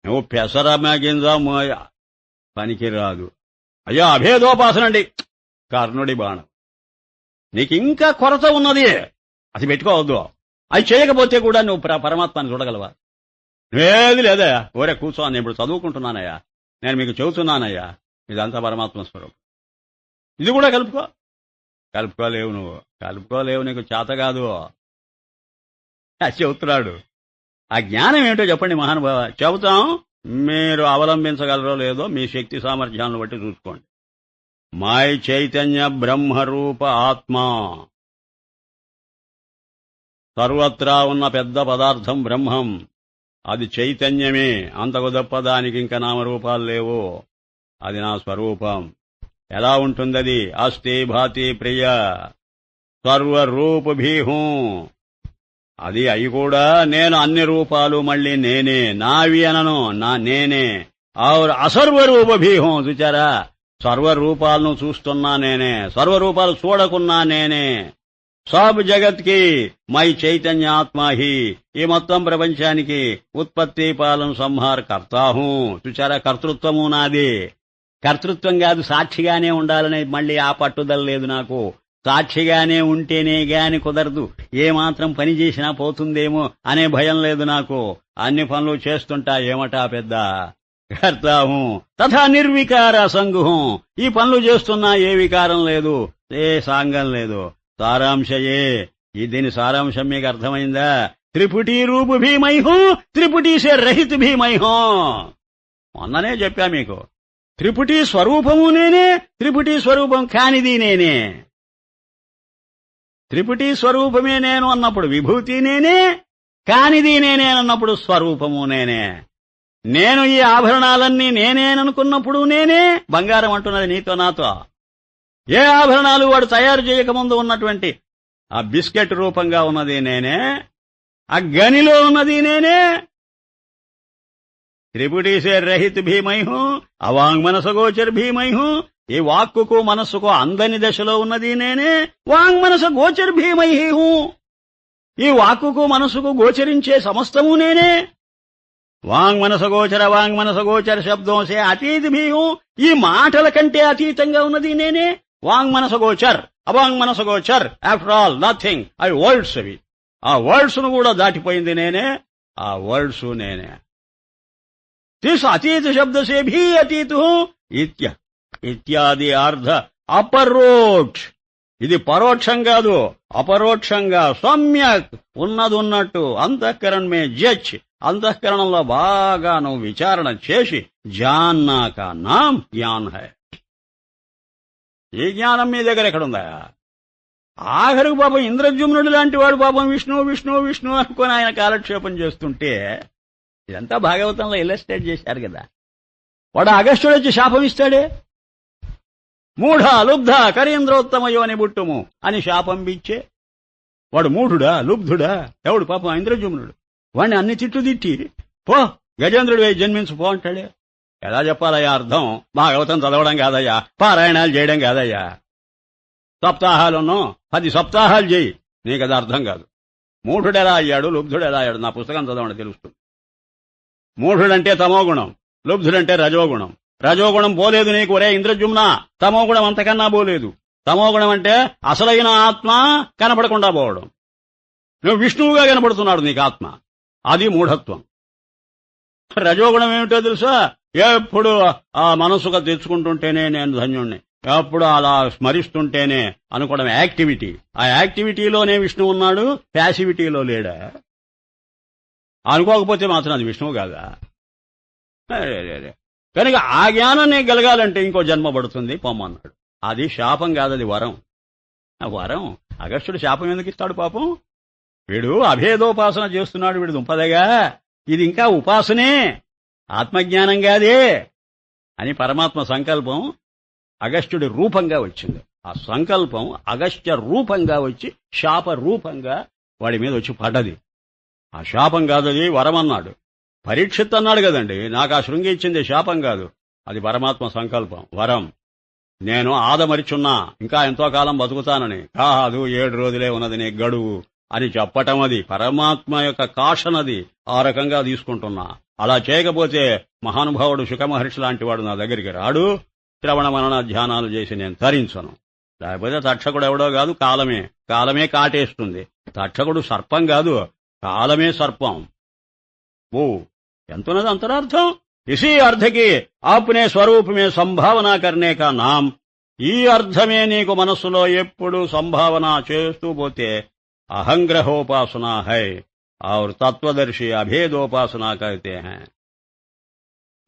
నువ్వు పెసరగింజ పనికిరాదు. అయ్యో అభేదోపాసనండి, కర్ణుడి బాణం. నీకు ఇంకా కొరత ఉన్నది, అది పెట్టుకోవద్దు. అది చేయకపోతే కూడా నువ్వు పరమాత్మని చూడగలవా? ఏది లేదా, ఓరే కూర్చో, నేను ఇప్పుడు చదువుకుంటున్నానయ్యా, నేను మీకు చెబుతున్నానయ్యా, ఇదంతా పరమాత్మ స్వరూపం. ఇది కూడా కలుపుకోలేవు నువ్వు, నీకు చేత కాదు. చెబుతున్నాడు. ఆ జ్ఞానం ఏమిటో చెప్పండి మహానుభావ. చెబుతాం, మీరు అవలంబించగలరో లేదో మీ శక్తి సామర్థ్యాలను బట్టి చూసుకోండి. మై చైతన్య బ్రహ్మరూప ఆత్మ, సర్వత్రా ఉన్న పెద్ద పదార్థం బ్రహ్మం, అది చైతన్యమే. అంతకు తప్ప దానికి ఇంకా నామరూపాలు లేవు. అది నా స్వరూపం. ఎలా ఉంటుందది? అస్థి భాతి ప్రియ సర్వరూపభీహూ. అది అయి కూడా నేను అన్ని రూపాలు మళ్ళీ నేనే, నావి అనను, నేనే. ఔర్ అసర్వరూపభీహూ. చూచారా, సర్వరూపాలను చూస్తున్నా నేనే, సర్వరూపాలు చూడకున్నా నేనే. సబ్ జగత్కి మై చైతన్య ఆత్మా హి, ఈ మొత్తం ప్రపంచానికి ఉత్పత్తి పాలన సంహార కర్తాహూ. చూచారా, కర్తృత్వము నాది. కర్తృత్వం కాదు, సాక్షిగానే ఉండాలనే మళ్ళీ ఆ పట్టుదల లేదు నాకు. సాక్షిగానే ఉంటేనే గాని కుదరదు. ఏమాత్రం పని చేసినా పోతుందేమో అనే భయం లేదు నాకు. అన్ని పనులు చేస్తుంటా, ఏమటా పెద్ద కర్తాహూ. తథా నిర్వికార సంగుహం. ఈ పనులు చేస్తున్నా ఏ వికారం లేదు, ఏ సాంగం లేదు. సారాంశయే, దీని సారాంశం మీకు అర్థమైందా? త్రిపుటీ రూపు భీమైహో, త్రిపుటీ సే రహిత భీమైహో. మొన్ననే చెప్పా మీకు, త్రిపుటీ స్వరూపము నేనే, త్రిపుటీ స్వరూపం కానిది నేనే. త్రిపుటీ స్వరూపమే నేను అన్నప్పుడు విభూతి నేనే, కానిది నేనే అన్నప్పుడు స్వరూపము నేనే. నేను ఈ ఆభరణాలన్నీ నేనేననుకున్నప్పుడు నేనే బంగారం అంటున్నది నీతో నాతో. ఏ ఆభరణాలు వాడు తయారు చేయకముందు ఉన్నటువంటి ఆ బిస్కెట్ రూపంగా ఉన్నది నేనే, ఆ గనిలో ఉన్నది నేనే. त्रिपुटी से रहित भी मैं हूं, అవాంగ్ మనసగోచర్ भी मैं हूं. ఈ వాక్కుకు మనస్సుకు అందని దశలో ఉన్నది నేనే, వాంగ్ మనస గోచర్ भी मैं ही हूं. ఈ వాక్కుకు మనస్సుకు గోచరించే సమస్తము నేనే. వాంగ్ మనస గోచర వాంగ్ మనస గోచర శబ్దం సే అతీత్ भी हूं. ఈ మాటల కంటే అతీతంగా ఉన్నది నేనే. వాంగ్ మనస గోచర్ అవాంగ్ మనస గోచర్, ఆఫ్టర్ ఆల్ నథింగ్. అవి వర్డ్స్. అవి ఆ వర్డ్స్ ను కూడా దాటిపోయింది నేనే, ఆ వర్డ్స్ నేనే. तिस अतीत शब्द से भी अतीत हूं ఇత్యాది అర్థ అపరోక్ష. ఇది పరోక్షం కాదు, అపరోక్షంగా సమ్యక్ ఉన్నదున్నట్టు అంతఃకరణ మే జచ్, అంతఃకరణంలో బాగా నువ్వు విచారణ చేసి జాన్నా కా నామ్ జ్ఞాన్ హై. ఈ జ్ఞానం మీ దగ్గర ఎక్కడుందా? ఆఖరికి పాపం ఇంద్రజుమ్నుడు లాంటి వాడు పాపం విష్ణు విష్ణు విష్ణు అనుకుని ఆయన కాలక్షేపం చేస్తుంటే ఇదంతా భాగవతంలో ఇల్లస్ట్రేట్ చేశారు కదా. వాడు అగస్త్యుడు వచ్చి శాపం ఇస్తాడే, మూఢ లుబ్ధ కరీంద్రోత్తమయో అని బుట్టుము అని శాపం ఇచ్చే వాడు మూఢుడా లుబ్ధుడా? ఎవడు? పాపం ఇంద్రజుమ్నుడు. వాడిని అన్ని తిట్టు తిట్టి పో గజేంద్రుడు వేయి జన్మించు పో అంటాడే. ఎలా చెప్పాలయ్యా అర్థం? భాగవతం చదవడం కాదయ్యా, పారాయణాలు చేయడం కాదయ్యా. సప్తాహాలను 10 సప్తాహాలు చేయి, నీకు అది అర్థం కాదు. మూఢుడెలా అయ్యాడు, లుబ్ధుడెలా అయ్యాడు? నా పుస్తకం చదవడం తెలుస్తుంది. మూఢుడంటే తమోగుణం, లుబ్ధుడంటే రజోగుణం. రజోగుణం పోలేదు నీకు ఒరే ఇంద్రజుమ్నా, తమోగుణం అంతకన్నా పోలేదు. తమోగుణం అంటే అసలైన ఆత్మ కనపడకుండా పోవడం. నువ్వు విష్ణువుగా కనపడుతున్నాడు నీకు ఆత్మ, అది మూఢత్వం. రజోగుణం ఏమిటో తెలుసా? ఎప్పుడు ఆ మనసుగా తెచ్చుకుంటుంటేనే నేను ధన్యుణ్ణి, ఎప్పుడు అలా స్మరిస్తుంటేనే అనుకోవడం యాక్టివిటీ. ఆ యాక్టివిటీలోనే విష్ణువు ఉన్నాడు, ప్యాసివిటీలో లేడా? అనుకోకపోతే మాత్రం అది విష్ణువు కాదా? కనుక ఆ జ్ఞానం నీకు కలగాలంటే ఇంకో జన్మ పడుతుంది పొమ్మన్నాడు. అది శాపం కాదు, అది వరం. ఆ వరం. అగస్త్యుడు శాపం ఎందుకు ఇస్తాడు పాపం? వీడు అభేదోపాసన చేస్తున్నాడు, వీడు దుంపదగా. ఇది ఇంకా ఉపాసనే, ఆత్మజ్ఞానం కాదే అని పరమాత్మ సంకల్పం అగస్త్యుడి రూపంగా వచ్చింది. ఆ సంకల్పం అగస్త్య రూపంగా వచ్చి శాప రూపంగా వాడి మీద వచ్చి పడ్డది. ఆ శాపం కాదది, వరం అన్నాడు. పరీక్షిత్ అన్నాడు కదండి, నాకు ఆ శృంగి ఇచ్చింది శాపం కాదు, అది పరమాత్మ సంకల్పం, వరం. నేను ఆదమరిచున్నా, ఇంకా ఎంతో కాలం బతుకుతానని. కాదు, 7 రోజులే ఉన్నది నీ గడువు అని చెప్పటం అది పరమాత్మ యొక్క కాషనది. ఆ రకంగా తీసుకుంటున్నా. అలా చేయకపోతే మహానుభావుడు శుకమహర్షి లాంటి వాడు నా దగ్గరికి రాడు, శ్రవణ మనన ధ్యానాలు చేసి నేను తరించను. లేకపోతే తక్షకుడు ఎవడో కాదు, కాలమే. కాలమే కాటేస్తుంది. తక్షకుడు సర్పం కాదు, కాలమే సర్పం. ఓ ఎంతున్నది అంతరార్థం. ఇసీ అర్థకి ఆప్నే స్వరూపమే సంభావన కర్నే కా నామ్. ఈ అర్థమే నీకు మనస్సులో ఎప్పుడు సంభావన చేస్తూ పోతే అహంగ్రహోపాసనా హై और తత్వదర్శి అభేదోపాసన कहते हैं.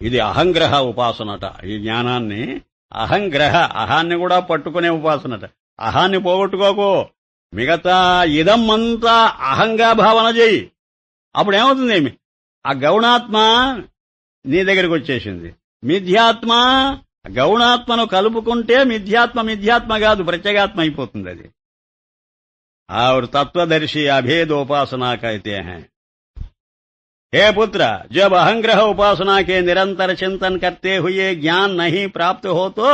ఇది అహంగ్రహ ఉపాసనట. ఈ జ్ఞానాన్ని అహంగ్రహ, అహాన్ని కూడా పట్టుకునే ఉపాసనట. అహాన్ని పోగొట్టుకోకు, మిగతా ఇదమ్మంతా అహంగా భావన చేయి. అప్పుడు ఏమవుతుంది? ఆ గౌణాత్మ నీ దగ్గరికి వచ్చేసింది. మిథ్యాత్మ, గౌణాత్మను కలుపుకుంటే మిథ్యాత్మ మిథ్యాత్మ కాదు, ప్రత్యేగాత్మ అయిపోతుంది అది. और तत्वदर्शी अभेदोपासना कहते हैं. हे पुत्र, जब अहंग्रह उपासना के निरंतर चिंतन करते हुए ज्ञान नहीं प्राप्त हो तो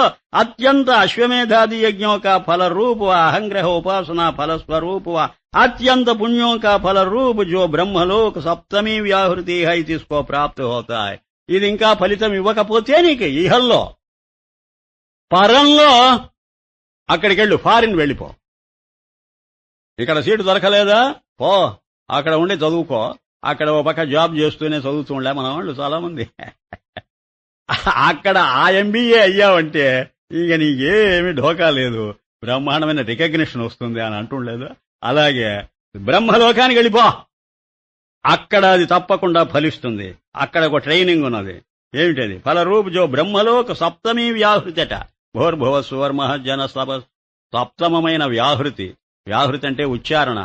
अत्यंत अश्वमेधादि यज्ञों का फल रूप व अहंग्रह उपासना फल स्वरूप व अत्यंत पुण्यों का फल रूप जो ब्रह्मलोक सप्तमी व्याहृति है इसको प्राप्त होता है. ఇది ఇంకా ఫలితం ఇవ్వకపోతే నీకు ఇహల్లో పరంలో అక్కడికెళ్ళు, ఫారిన్ వెళ్ళిపో. ఇక్కడ సీటు దొరకలేదా? పో, అక్కడ ఉండి చదువుకో. అక్కడ ఓ పక్క జాబ్ చేస్తూనే చదువుతూ ఉండే మన వాళ్ళు చాలా మంది. అక్కడ ఆ ఎంబీఏ అయ్యావంటే ఇక నీకేమి ఢోకా లేదు, బ్రహ్మాండమైన రికగ్నిషన్ వస్తుంది అని అంటుండలేదు. అలాగే బ్రహ్మలోకానికి వెళ్ళిపో, అక్కడ అది తప్పకుండా ఫలిస్తుంది. అక్కడ ఒక ట్రైనింగ్ ఉన్నది. ఏమిటది? ఫలరూప్ జో బ్రహ్మలోక సప్తమీ వ్యాహృతిట. భోర్భువ సువర్మ జన సప్తమమైన వ్యాహృతి. వ్యాహృతి అంటే ఉచ్చారణ.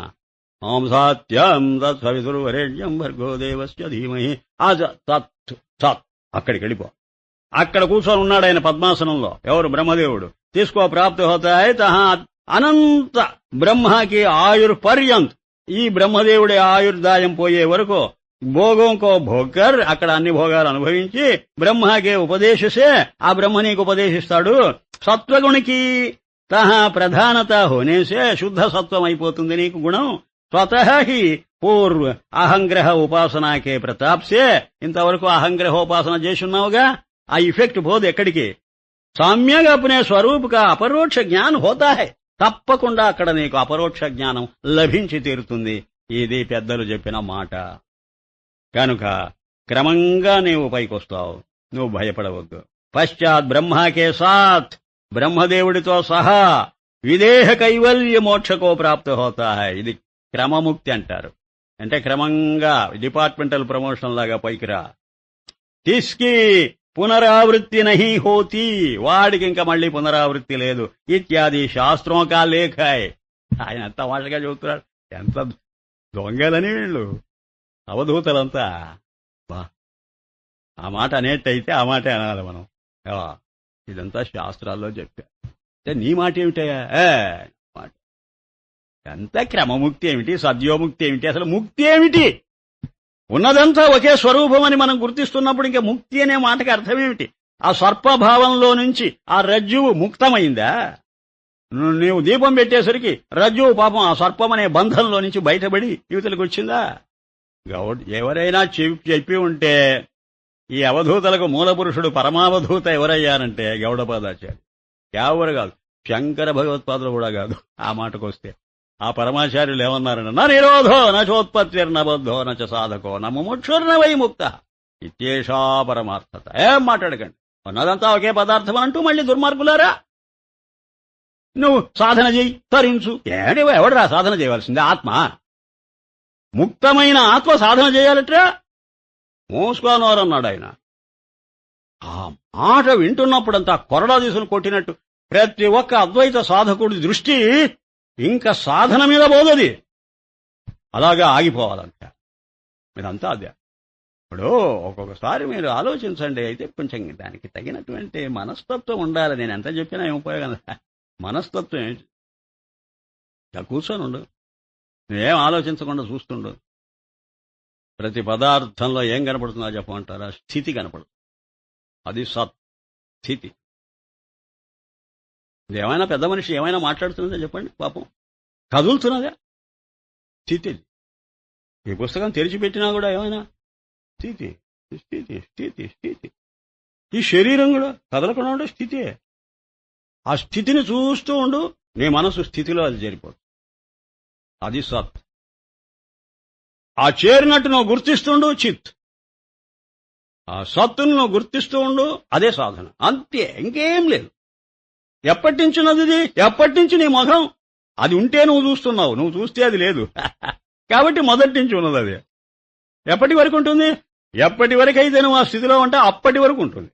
ఓం సత్యం తత్సవితుర్వరేణ్యం భర్గో దేవస్య ధీమహి ఆ సత్ సత్ అక్కడికి వెళ్ళిపో. అక్కడ కూర్చొని ఉన్నాడు ఆయన పద్మాసనంలో. ఎవరు? బ్రహ్మదేవుడు. తీసుకో ప్రాప్తి హోతాయి తహా అనంత బ్రహ్మకి ఆయుర్పర్యంత్. ఈ బ్రహ్మదేవుడి ఆయుర్దాయం పోయే వరకు భోగంకో భోగర్, అక్కడ అన్ని భోగాలు అనుభవించి బ్రహ్మకే ఉపదేశిసే, ఆ బ్రహ్మ నీకు ఉపదేశిస్తాడు. సత్వగుణికి తహా ప్రధానత హోనేసే శుద్ధ సత్వం అయిపోతుంది నీకు గుణం. స్వతః హి పూర్వ అహంగ్రహ ఉపాసనాకే ప్రతాప్సే. ఇంతవరకు అహంగ్రహోపాసన చేసున్నావుగా, ఆ ఇఫెక్ట్ పోదు ఎక్కడికి. సామ్యగా అప్నే స్వరూప్ కా అపరోక్ష జ్ఞానం హోతా హై. తప్పకుండా అక్కడ నీకు అపరోక్ష జ్ఞానం లభించి తీరుతుంది. ఇది పెద్దలు చెప్పిన మాట. కనుక క్రమంగా నీవు పైకొస్తావు, నువ్వు భయపడవద్దు. పశ్చాత్ బ్రహ్మకే సాత్, బ్రహ్మదేవుడితో సహా విదేహ కైవల్య మోక్షకో ప్రాప్తి హోతా హై. ఇది క్రమముక్తి అంటారు. అంటే క్రమంగా డిపార్ట్మెంటల్ ప్రమోషన్ లాగా పైకి రా. తిస్కి పునరావృత్తి నహి హోతి, వాడికి ఇంకా మళ్ళీ పునరావృత్తి లేదు. ఇత్యాది శాస్త్రం కా లేఖాయ్. ఆయన ఎంత వాటగా చెబుతున్నాడు. ఎంత దొంగలని వీళ్ళు అవధూతలంతా. బా, ఆ మాట అనేట్టయితే ఆ మాటే అనాలి మనం. ఇదంతా శాస్త్రాల్లో చెప్పా. నీ మాట ఏమిటయా? మాట ఎంత క్రమముక్తి ఏమిటి, సద్యోముక్తి ఏమిటి, అసలు ముక్తి ఏమిటి? ఉన్నదంతా ఒకే స్వరూపం అని మనం గుర్తిస్తున్నప్పుడు ఇంకా ముక్తి అనే మాటకి అర్థమేమిటి? ఆ సర్పభావంలో నుంచి ఆ రజ్జువు ముక్తమైందా? నీవు దీపం పెట్టేసరికి రజ్జువు పాపం ఆ సర్పం అనే బంధంలో నుంచి బయటపడి యువతలకు వచ్చిందా? ఎవరైనా చెప్పి ఉంటే ఈ అవధూతలకు మూలపురుషుడు పరమావధూత ఎవరయ్యారంటే గౌడపాదాచార్య. ఎవరు కాదు, శంకర భగవత్పాదులు కూడా కాదు. ఆ మాటకొస్తే ఆ పరమాచార్యులు ఏమన్నారన్న, నా నిరోధో నచోత్పత్తిర్నబద్ధో నచ సాధకో నముముక్షుర్న వై ముక్త ఇత్యేషా పరమార్థత. ఏం మాట్లాడకండి, ఉన్నదంతా ఒకే పదార్థం అంటూ మళ్ళీ దుర్మార్గులారా నువ్వు సాధన చెయ్యి, తరించు. ఎవడరా సాధన చేయవలసింది? ఆత్మ. ముక్తమైన ఆత్మ సాధన చేయాలట్రా? మోసుకోనోరన్నాడు ఆయన. ఆ మాట వింటున్నప్పుడంతా కొరడా తీసుకుని కొట్టినట్టు ప్రతి ఒక్క అద్వైత సాధకుడి దృష్టి ఇంకా సాధన మీద పోదది, అలాగా ఆగిపోవాలంట. మీరంతా అదే. ఇప్పుడు ఒక్కొక్కసారి మీరు ఆలోచించండి. అయితే కొంచెం దానికి తగినటువంటి మనస్తత్వం ఉండాలి. నేను ఎంత చెప్పినా ఏం ఉపయోగం. మనస్తత్వం ఏంటి? కూర్చొని ఉండు, నువ్వేం ఆలోచించకుండా చూస్తుండు. ప్రతి పదార్థంలో ఏం కనపడుతుందో చెప్పమంటారా? స్థితి కనపడుతుంది. అది సత్ స్థితి. ఏమైనా పెద్ద మనిషి ఏమైనా మాట్లాడుతున్నదా చెప్పండి? పాపం కదులుతున్నదా? స్థితి. ఈ పుస్తకం తెరిచిపెట్టినా కూడా ఏమైనా స్థితి స్థితి స్థితి స్థితి. ఈ శరీరం కూడా కదలకుండా ఉండే స్థితి. ఆ స్థితిని చూస్తూ ఉండు, నీ మనసు స్థితిలో అది చేరిపోతుంది. అది సత్. ఆ చేరినట్టు నువ్వు గుర్తిస్తుండు చిత్. ఆ సత్తును నువ్వు గుర్తిస్తూ ఉండు, అదే సాధన. అంతే, ఇంకేం లేదు. ఎప్పటి నుంచి ఉన్నది ఇది? ఎప్పటి నుంచి నీ ముఖం అది ఉంటే నువ్వు చూస్తున్నావు, నువ్వు చూస్తే అది లేదు. కాబట్టి మొదటి నుంచి ఉన్నది అది. ఎప్పటి వరకు ఉంటుంది? ఎప్పటి వరకు అయితే నువ్వు ఆ స్థితిలో ఉంటే అప్పటి వరకు ఉంటుంది.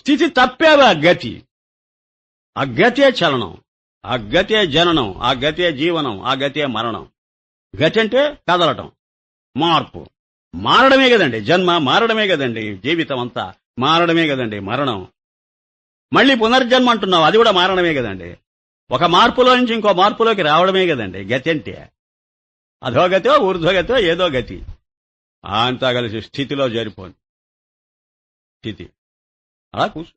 స్థితి తప్పేవా గతి. ఆ గతే చలనం, ఆ గతే జననం, ఆ గతే జీవనం, ఆ గతే మరణం. గతి అంటే కదలటం, మార్పు. మారడమే కదండి జన్మ, మారడమే కదండి జీవితం అంతా, మారడమే కదండి మరణం. మళ్ళీ పునర్జన్మ అంటున్నావు, అది కూడా మారడమే కదండి. ఒక మార్పులో నుంచి ఇంకో మార్పులోకి రావడమే కదండి గతి అంటే. అధోగతో ఊర్ధ్వగతో ఏదో గతి అంతా కలిసి స్థితిలో చేరిపోండి. స్థితి అలా కూర్చో,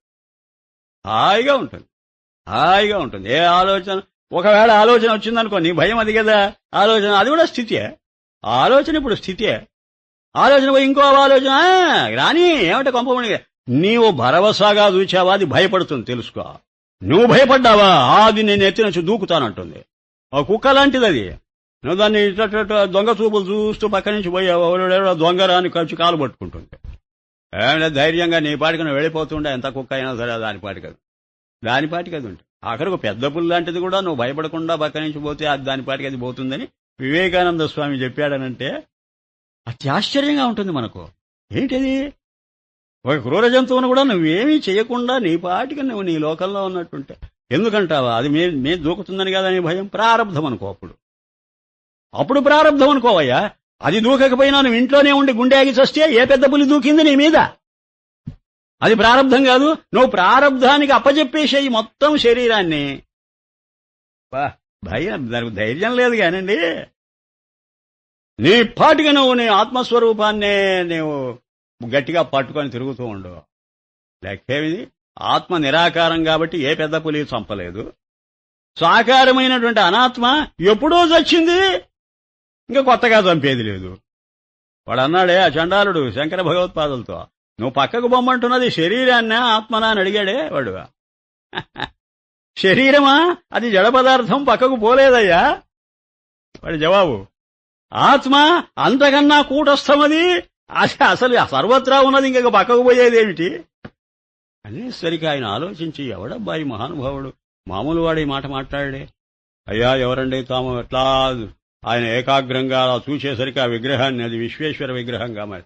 హాయిగా ఉంటుంది, హాయిగా ఉంటుంది. ఏ ఆలోచన, ఒకవేళ ఆలోచన వచ్చిందనుకో, నీ భయం అది కదా ఆలోచన, అది కూడా స్థితే. ఆలోచన ఇప్పుడు స్థితే. ఆలోచన పోయి ఇంకో ఆలోచన రాని ఏమంటే కొంపమణి. నీవు భరవసాగా చూచావా, అది భయపడుతుంది తెలుసుకో. నువ్వు భయపడ్డావా, అది నేను ఎత్తి నుంచి దూకుతానంటుంది. ఒక కుక్క లాంటిది అది. నువ్వు దాన్ని ఇట్లా దొంగ చూపులు చూస్తూ పక్క నుంచి పోయావు, దొంగ రాని ఖర్చు కాలు పట్టుకుంటుంది. ఏమైనా ధైర్యంగా నీ పాటికి నువ్వు వెళ్ళిపోతుండే, ఎంత కుక్క అయినా సరే దాని పాటికి అది ఉంటుంది. ఆఖరికి పెద్ద పుల్లు లాంటిది కూడా నువ్వు భయపడకుండా పక్క నుంచి పోతే అది దాని పాటికి అది పోతుందని వివేకానంద స్వామి చెప్పాడనంటే అత్యాశ్చర్యంగా ఉంటుంది మనకు. ఏంటిది? ఒక క్రూర జంతువును కూడా నువ్వేమీ చేయకుండా నీ పాటికి నువ్వు నీ లోకంలో ఉన్నట్టుంటే ఎందుకంటావా? అది మే దూకుతుందని కదా నీ భయం. ప్రారంధం అనుకో. అప్పుడు అప్పుడు ప్రారంధం అనుకోవయ్యా. అది దూకకపోయినా నువ్వు ఇంట్లోనే ఉండి గుండె చస్తే ఏ పెద్ద పులి దూకింది నీ మీద? అది ప్రారంధం కాదు. నువ్వు ప్రారంధానికి అప్పచెప్పేసేయి మొత్తం శరీరాన్ని. భయం, దానికి ధైర్యం లేదు కానండి. నీ పాటిగా నువ్వు నీ ఆత్మస్వరూపాన్నే నీవు గట్టిగా పట్టుకొని తిరుగుతూ ఉండు. లెక్కేమిది? ఆత్మ నిరాకారం కాబట్టి ఏ పెద్ద పులి చంపలేదు. సాకారమైనటువంటి అనాత్మ ఎప్పుడో చచ్చింది, ఇంకా కొత్తగా చంపేది లేదు. వాడు అన్నాడే ఆ చండాలుడు శంకర భగవత్పాదులతో, నువ్వు పక్కకు బొమ్మంటున్నది శరీరాన్న ఆత్మనా అని అడిగాడే వాడు. శరీరమా? అది జడ పదార్థం, పక్కకు పోలేదయ్యా. వాడి జవాబు, ఆత్మ అంతకన్నా కూటస్థమది, అది అసలు సర్వత్రా ఉన్నది, ఇంక పక్కకు పోయేదేమిటి అనేసరికి ఆయన ఆలోచించి, ఎవడబ్బాయి మహానుభావుడు మామూలు వాడి మాట మాట్లాడే. అయ్యా ఎవరండి తాము? ఎట్లా ఆయన ఏకాగ్రంగా అలా చూసేసరికి ఆ విగ్రహాన్ని, అది విశ్వేశ్వర విగ్రహంగా మరి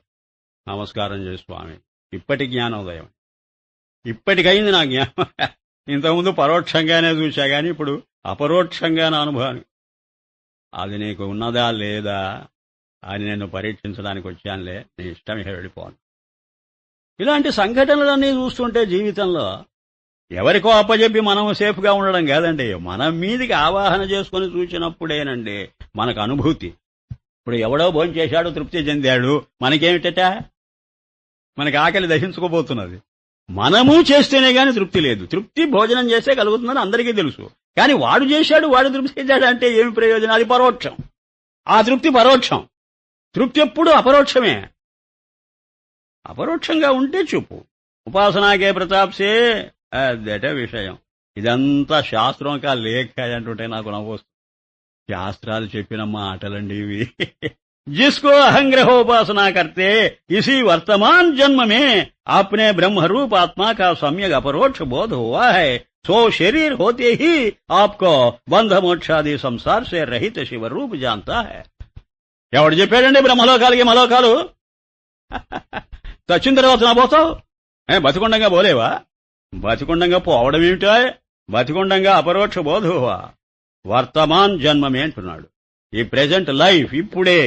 నమస్కారం చేసి, స్వామి ఇప్పటి జ్ఞానోదయం, ఇప్పటికైంది నా జ్ఞానం. ఇంతకుముందు పరోక్షంగానే చూశా గాని ఇప్పుడు అపరోక్షంగా నా అనుభవం. అది నీకు ఉన్నదా లేదా అని నేను పరీక్షించడానికి వచ్చానులే, నీ ఇష్టం ఇక వెళ్ళిపోను. ఇలాంటి సంఘటనలన్నీ చూస్తుంటే జీవితంలో ఎవరికో అప్పచెప్పి మనం సేఫ్గా ఉండడం కాదండి, మన మీదికి ఆవాహన చేసుకుని చూసినప్పుడేనండి మనకు అనుభూతి. ఇప్పుడు ఎవడో భోంచేశాడు, తృప్తి చెందాడు, మనకేమిటట? మనకి ఆకలి దహించుకోబోతున్నది. మనము చేస్తేనే గాని తృప్తి లేదు. తృప్తి భోజనం చేస్తే కలుగుతుందని అందరికీ తెలుసు. కానీ వాడు చేశాడు, వాడు తృప్తి చెందాడు అంటే ఏమి ప్రయోజనం? అది పరోక్షం. ఆ తృప్తి పరోక్షం. తృప్తి ఎప్పుడు అపరోక్షమే. అపరోక్షంగా ఉంటే చూపు. ఉపాసనాకే ప్రతాప్సే అదట విషయం. ఇదంతా శాస్త్రం కా లేఖ అంటుంటే నాకు నవ్వొస్తుంది. శాస్త్రాలు చెప్పిన మాటలండి ఇవి. जिसको अहंग्रहोपासना करते इसी वर्तमान जन्म में अपने ब्रह्मरूप आत्मा का सम्यक अपरोक्ष बोध हुआ है, सो शरीर होते ही आपको बंध मोक्षादि संसार से रहित शिव रूप जानता है. ఎవడు చెప్పాడండి బ్రహ్మలోకాలకి మలోకాలు? చచ్చిన తర్వాత నా పోతావు? బతికుండంగా పోలేవా? బతికుండంగా పోవడం ఏమిటా? బతికుండంగా అపరోక్ష బోధువా? వర్తమాన్ జన్మమే అంటున్నాడు. ఈ ప్రెజెంట్ లైఫ్ ఇప్పుడే.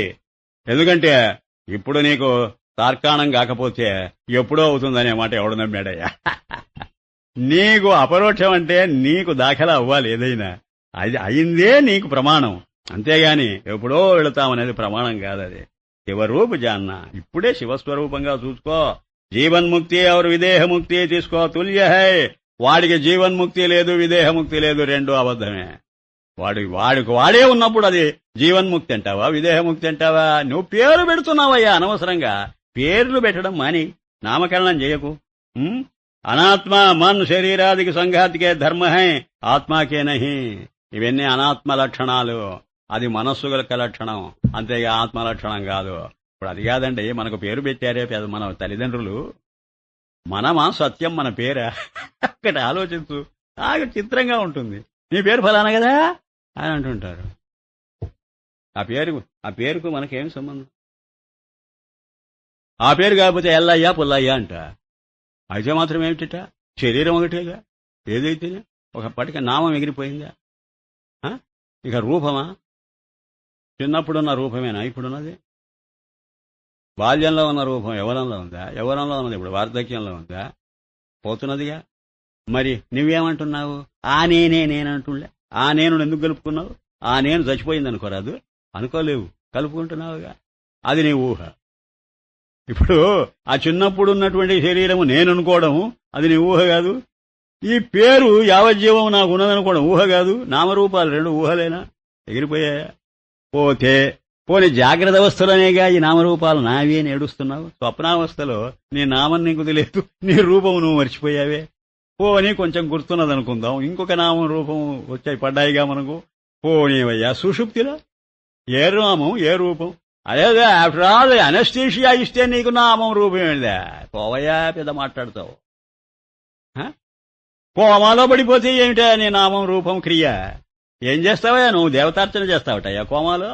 ఎందుకంటే ఇప్పుడు నీకు తార్కాణం కాకపోతే ఎప్పుడో అవుతుందనే మాట ఎవడు నమ్మాడయ్యా? నీకు అపరోక్షం అంటే నీకు దాఖలా అవ్వాలి ఏదైనా. అది అయిందే నీకు ప్రమాణం, అంతేగాని ఎప్పుడో వెళతామనేది ప్రమాణం కాదది. శివరూపు జాన్న, ఇప్పుడే శివస్వరూపంగా చూసుకో. జీవన్ముక్తి और విదేహముక్తి తీసుకో, తుల్య హై. వాడికి జీవన్ముక్తి లేదు, విదేహముక్తి లేదు, రెండు అబద్ధమే. వాడికి వాడే ఉన్నప్పుడు అది జీవన్ముక్తి అంటావా, విదేహముక్తి అంటావా? నువ్వు పేరు పెడుతున్నావయ్యా అనవసరంగా. పేర్లు పెట్టడం మాని, నామకరణం చేయకు. అనాత్మ మన్ శరీరాదికి సంఘాతికే ధర్మ హై, ఆత్మాకే నహి. ఇవన్నీ అనాత్మ లక్షణాలు, అది మనస్సు గల లక్షణం, అంతేగా ఆత్మ లక్షణం కాదు. ఇప్పుడు అది కాదండి, మనకు పేరు పెట్టారే మన తల్లిదండ్రులు. మనమా సత్యం మన పేరా? అక్కడ ఆలోచించు. చిత్రంగా ఉంటుంది. నీ పేరు ఫలానా కదా అని అంటుంటారు. ఆ పేరుకు మనకేం సంబంధం? ఆ పేరు కాకపోతే ఎల్లయ్యా పుల్లయ్యా అంట. అయితే మాత్రం ఏమిట? శరీరం ఒకటేగా. ఏదైతేనే ఒకప్పటికి నామం ఎగిరిపోయిందా? ఇక రూపమా? చిన్నప్పుడున్న రూపమేనా ఇప్పుడున్నది? బాల్యంలో ఉన్న రూపం యవ్వనంలో ఉందా? యవ్వనంలో ఉన్నది ఇప్పుడు వార్ధక్యంలో ఉందా? పోతున్నదిగా. మరి నువ్వేమంటున్నావు? ఆ నేనే నేనంటుండే. ఆ నేను ఎందుకు కలుపుకున్నావు? ఆ నేను చచ్చిపోయింది అనుకోరాదు? అనుకోలేవు, కలుపుకుంటున్నావుగా. అది నీ ఊహ. ఇప్పుడు ఆ చిన్నప్పుడు ఉన్నటువంటి శరీరము నేననుకోవడము అది నీ ఊహ కాదు. ఈ పేరు యావజ్జీవం నాకు ఉన్నదనుకోవడం ఊహ కాదు. నామరూపాలు రెండు ఊహలేనా? ఎగిరిపోయాయా? పోనీ జాగ్రత్త అవస్థలోనేగా ఈ నామరూపాలు నావి అని ఏడుస్తున్నావు. స్వప్నావస్థలో నీ నామం నీకు తెలియదు, నీ రూపం నువ్వు మర్చిపోయావే. పోనీ కొంచెం గుర్తున్నదనుకుందాం, ఇంకొక నామం రూపం వచ్చాయి పడ్డాయిగా మనకు. పోనీవయ్యా సుషుప్తిలో ఏ నామం ఏ రూపం? అదేగా ఆఫ్టర్ ఆల్ అనస్థీషియా ఇస్తే నీకు నామం రూపం ఏందా? పోవయ్యా పెద్ద మాట్లాడతావు. కోమాలో పడిపోతే ఏమిటా నీ నామం రూపం క్రియ? ఏం చేస్తావయ్యా నువ్వు? దేవతార్చన చేస్తావటయ్యా కోమాలో.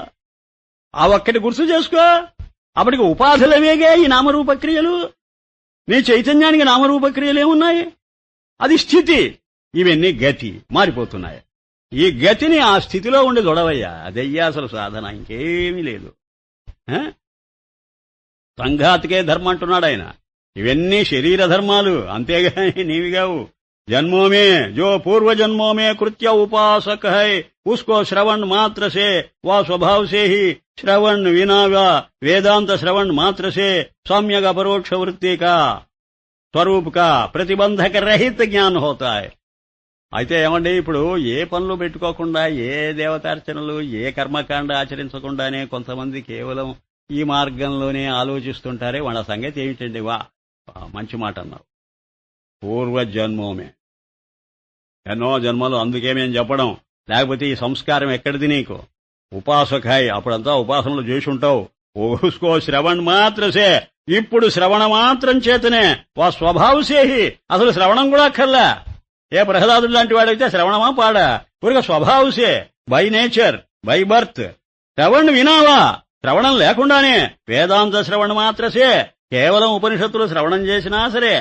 ఆ ఒక్కటి గుర్తు చేసుకో. అప్పటికి ఉపాధులవేగా ఈ నామరూపక్రియలు. నీ చైతన్యానికి నామరూపక్రియలు ఏమున్నాయి? అది స్థితి. ఇవన్నీ గతి, మారిపోతున్నాయి. ఈ గతిని ఆ స్థితిలో ఉండి దొడవయ్యా, అదయ్యా అసలు సాధన, ఇంకేమీ లేదు. సంఘాతికే ధర్మం అంటున్నాడు ఆయన. ఇవన్నీ శరీర ధర్మాలు, అంతేగాని నీవిగావు. जन्मों में जो पूर्व जन्मों में कृत्य उपासक है उसको श्रवण मात्र से व स्वभाव से ही श्रवण विना व वेदांत श्रवण मात्र से सम्यक अपरोक्ष वृत्ति का स्वरूप का प्रतिबंधक रहित ज्ञान होता है. అయితే ఏమండి, ఇప్పుడు ఏ పనులు పెట్టుకోకుండా, ఏ దేవతార్చనలు, ఏ కర్మకాండ ఆచరించకుండానే కొంతమంది కేవలం ఈ మార్గంలోనే ఆలోచిస్తుంటారే, వాళ్ళ సంగతి ఏమిటండి? మంచి మాట అన్నావు. పూర్వజన్మోమే, ఎన్నో జన్మలు, అందుకే మేము చెప్పడం. లేకపోతే ఈ సంస్కారం ఎక్కడిది నీకు? ఉపాసకాయ్, అప్పుడంతా ఉపాసనలు చేసి ఉంటావు. ఓసుకో శ్రవణ్ మాత్రసే, ఇప్పుడు శ్రవణ మాత్రం చేతనే వా స్వభావసేహి, అసలు శ్రవణం కూడా అక్కర్లే. ఏ ప్రహ్లాదుడు లాంటి వాడైతే శ్రవణమా పాడా? ఊరిగా స్వభావసే, బై నేచర్, బై బర్త్. శ్రవణ్ వినావా, శ్రవణం లేకుండానే వేదాంత శ్రవణ మాత్రసే, కేవలం ఉపనిషత్తులు శ్రవణం చేసినా సరే,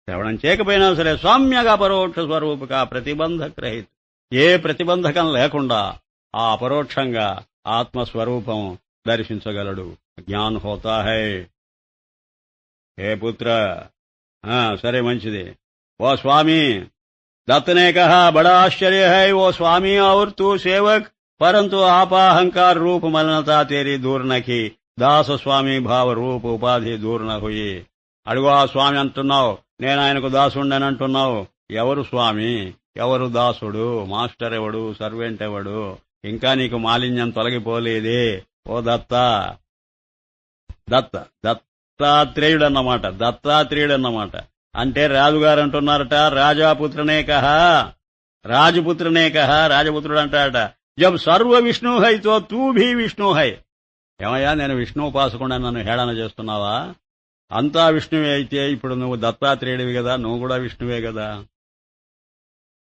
శ్రవణం చేయకపోయినా సరే, సౌమ్యగా పరోక్ష స్వరూపక ప్రతిబంధక రహిత, ఏ ప్రతిబంధకం లేకుండా ఆ అపరోక్షంగా ఆత్మస్వరూపం దర్శించగలడు. జ్ఞాన్ హోతా హై. హే పుత్ర, సరే మంచిది. ఓ స్వామి, दत्त ने कहा बड़ा आश्चर्य है वो स्वामी और तू सेवक, परंतु आपा अहंकार रूप मलिनता तेरी दूर न की, दास स्वामी भाव रूप उपाधि दूर न हुई. అడుగు, ఆ స్వామి అంటున్నావు, నేను ఆయనకు దాసుండని అంటున్నావు. ఎవరు స్వామి, ఎవరు దాసుడు, మాస్టర్ ఎవడు, సర్వెంట్ ఎవడు? ఇంకా నీకు మాలిన్యం తొలగిపోలేదే. ఓ దత్తాత్రేయుడన్నమాట. అంటే రాజుగారు అంటున్నారట, రాజపుత్రనే కహా, రాజపుత్రుడు అంటాడట. జబ్ సర్వ విష్ణు హై తో తూ భీ విష్ణు హై. ఏమయ్యా, నేను విష్ణు ఉపాసకుండా నన్ను హేళన చేస్తున్నావా? అంతా విష్ణువే అయితే ఇప్పుడు నువ్వు దత్తాత్రేయుడివి కదా, నువ్వు కూడా విష్ణువే కదా.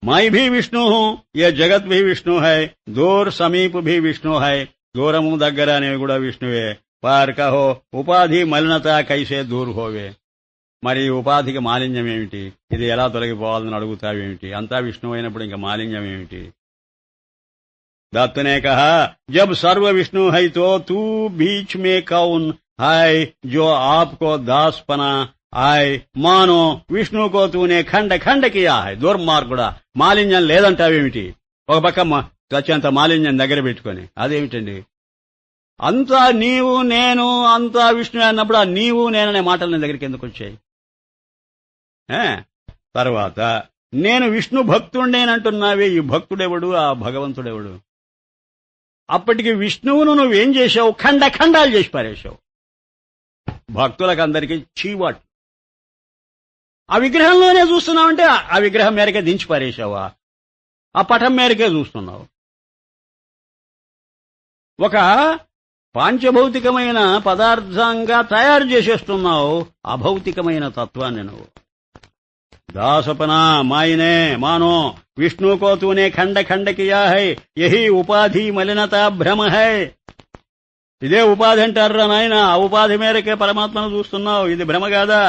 మై భీ విష్ణు హూ, ఏ జగత్ భీ విష్ణు హై, దూర్ సమీప్ భీ విష్ణు హై, దూరము దగ్గర అనేవి కూడా విష్ణువే. పార్ కహో ఉపాధి మలినత కైసే దూర్ హోవే. మరి ఉపాధికి మాలిన్యం ఏమిటి? ఇది ఎలా తొలగిపోవాలని అడుగుతావేమిటి? అంతా విష్ణువు అయినప్పుడు ఇంకా మాలిన్యం ఏమిటి? దత్తనే కహా జబ్ సర్వ విష్ణు హై తో తూ బీచ్ మే కౌన్ హై జో ఆప్కో దాస్ పనా ఆయ్ మానో విష్ణు కో తూనే ఖండ ఖండ కియా హై. దుర్మార్గుడా, మాలిన్యం లేదంటావేమిటి? ఒక పక్క చచ్చేంత మాలిన్యం దగ్గర పెట్టుకొని అదేమిటండి? అంతా నీవు నేను, అంతా విష్ణు అన్నప్పుడు ఆ నీవు నేననే మాటలు నీ దగ్గరికి ఎందుకు వచ్చాయి? తర్వాత నేను విష్ణు భక్తుడేనంటున్నావే, ఈ భక్తుడెవడు, ఆ భగవంతుడెవడు? అప్పటికి విష్ణువును నువ్వేం చేశావు? ఖండాలు చేసి పారేశావు. భక్తులకందరికీ చీవాట్. ఆ విగ్రహంలోనే చూస్తున్నావంటే ఆ విగ్రహం మేరకే దించి పారేశావా? ఆ పటం మేరకే చూస్తున్నావు. ఒక పాంచభౌతికమైన పదార్థంగా తయారు చేసేస్తున్నావు అభౌతికమైన తత్వాన్ని నువ్వు. దాసపనా మాయినే మానో విష్ణు కో తూనే ఖండ ఖండ కియా హై, యహీ ఉపాధి మలినత భ్రమ హై. ఇదే ఉపాధి అంటారా నాయన? ఆ ఉపాధి మేరకే పరమాత్మను చూస్తున్నావు. ఇది భ్రమ కాదా?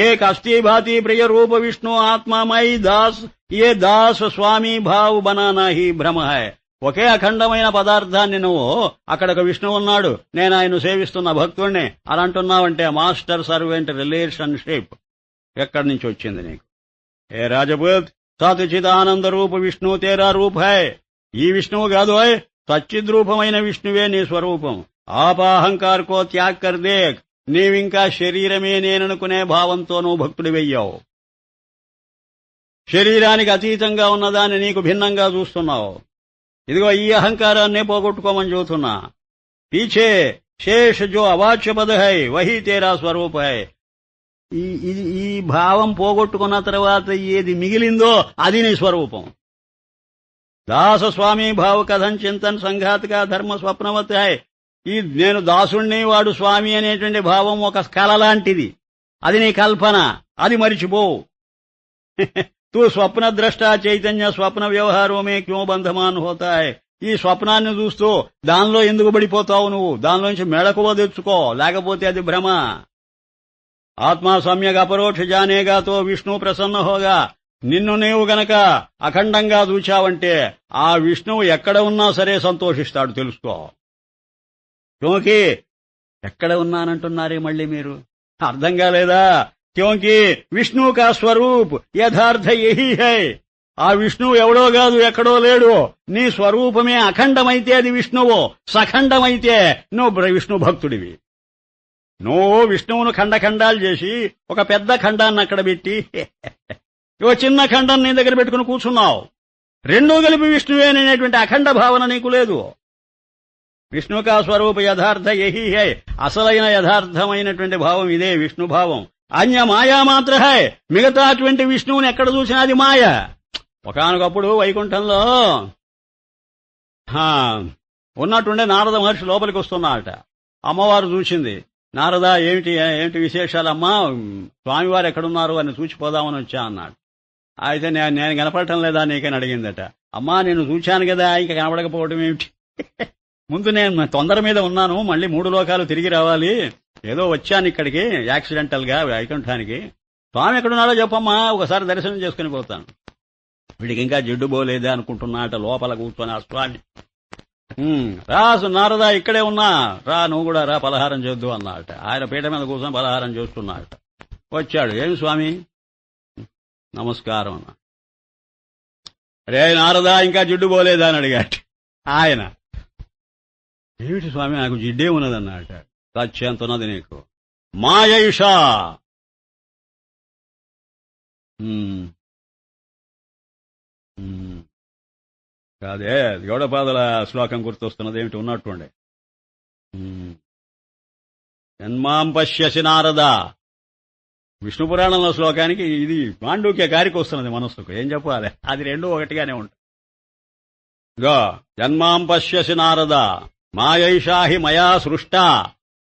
ఏక్ అస్థి భాతి ప్రియ రూప విష్ణు ఆత్మామై దాస్, ఏ దాస్ స్వామి భావ్ బనానా హీ భ్రమ హై. ఒకే అఖండమైన పదార్థాన్ని నువ్వు అక్కడొక విష్ణువు ఉన్నాడు, నేను ఆయన సేవిస్తున్న భక్తుడిని అని అంటున్నావంటే మాస్టర్ సర్వెంట్ రిలేషన్షిప్ ఎక్కడి నుంచి వచ్చింది నీకు? ఏ రాజపూత్, సచ్చిదానంద రూప విష్ణు తేరా రూప్ హై. ఈ విష్ణువు కాదు, సచ్చిద్రూపమైన విష్ణువే నీ స్వరూపం. ఆపాహంకార్ కో త్యాగ్ కర్ దేక్. నీవింకా శరీరమే నేననుకునే భావంతో నువ్వు భక్తుడి వెయ్యావు. శరీరానికి అతీతంగా ఉన్నదాన్ని నీకు భిన్నంగా చూస్తున్నావు. ఇదిగో ఈ అహంకారాన్నే పోగొట్టుకోమని చెబుతున్నా. పీछे शेष जो अवाच्य पद है वही तेरा स्वरूप है. ఈ భావం పోగొట్టుకున్న తర్వాత ఏది మిగిలిందో అది నీ స్వరూపం. దాస స్వామి భావ కథం చింతన్ సంఘాతగా ధర్మ స్వప్నవత్ హై. ఈ నేను దాసుణ్ణి, వాడు స్వామి అనేటువంటి భావం ఒక కల లాంటిది. అది నీ కల్పన, అది మరిచిపో. తూ స్వప్న ద్రష్ట చైతన్య స్వప్న వ్యవహారమే క్యో బంధమాన్ హోతాయ్. ఈ స్వప్నాన్ని చూస్తూ దానిలో ఎందుకు పడిపోతావు నువ్వు? దానిలోంచి మెళకువ తెచ్చుకో, లేకపోతే అది భ్రమ. ఆత్మా సమ్యక్ అపరోక్ష జానేగా తో విష్ణు ప్రసన్న హోగా. నిన్ను నీవు గనక అఖండంగా చూచావంటే ఆ విష్ణువు ఎక్కడ ఉన్నా సరే సంతోషిస్తాడు తెలుసుకో. క్యోంకి ఎక్కడ ఉన్నానంటున్నారే మళ్ళీ మీరు, అర్థం కాలేదా? క్యోంకి విష్ణు కా స్వరూప్ యథార్థ యహీ హై. ఆ విష్ణువు ఎవడో కాదు, ఎక్కడో లేడు. నీ స్వరూపమే అఖండమైతే అది విష్ణువు, సఖండమైతే నువ్వు విష్ణు భక్తుడివి. నువ్వు విష్ణువును ఖండఖండాలు చేసి ఒక పెద్ద ఖండాన్ని అక్కడ పెట్టి ఓ చిన్న ఖండం నీ దగ్గర పెట్టుకుని కూర్చున్నావు. రెండూ కలిపి విష్ణువే అనేటువంటి అఖండ భావన నీకు లేదు. విష్ణుకా స్వరూప యథార్థ యహీ హై, అసలైన యథార్థమైనటువంటి భావం ఇదే విష్ణు భావం. అన్య మాయా మాత్ర హై, మిగతా అటువంటి విష్ణువుని ఎక్కడ చూసినా అది మాయ. ఒకానొకప్పుడు వైకుంఠంలో ఉన్నట్టుండే నారద మహర్షి లోపలికి వస్తున్నాడట. అమ్మవారు చూసింది. నారద ఏమిటి విశేషాలమ్మా, స్వామివారు ఎక్కడున్నారు అని చూచిపోదామని వచ్చా అన్నాడు. అయితే నేను కనపడటం లేదా నీకని అడిగిందట. అమ్మా నేను చూశాను కదా, ఇంకా కనపడకపోవడం ఏమిటి, ముందు నేను తొందర మీద ఉన్నాను, మళ్ళీ 3 లోకాలు తిరిగి రావాలి, ఏదో వచ్చాను ఇక్కడికి యాక్సిడెంటల్ గా వైకుంఠానికి. స్వామి ఎక్కడున్నాడో చెప్పమ్మా, ఒకసారి దర్శనం చేసుకుని పోతాను. వీడికి ఇంకా జిడ్డు పోలేదే అనుకుంటున్నాట లోపల కూర్చొని ఆ స్వామి. రా నారదా ఇక్కడే ఉన్నా, రా నువ్వు కూడా రా, పలహారం చేద్దు అన్నట. ఆయన పీట మీద కూర్చొని పలహారం చేస్తున్నాడట. వచ్చాడు. ఏమి స్వామి, నమస్కారం అన్నా. రే నారదా ఇంకా జిడ్డు పోలేదా అని అడిగాట ఆయన. ఏమిటి స్వామి నాకు జిడ్డే ఉన్నదన్నట. సత్యంత ఉన్నది నీకు, మాయైషా. కాదే గౌడపాదల శ్లోకం గుర్తొస్తున్నది ఏమిటి ఉన్నట్టుండే. జన్మాం పశ్యసి నారద, విష్ణు పురాణంలో శ్లోకానికి ఇది మాండూక్య కారికి వస్తున్నది మనస్సుకు. ఏం చెప్పాలి, అది రెండూ ఒకటిగానే ఉంటాయి. గో జన్మాం పశ్యసి నారద మాయైషాహి మయా సృష్ట,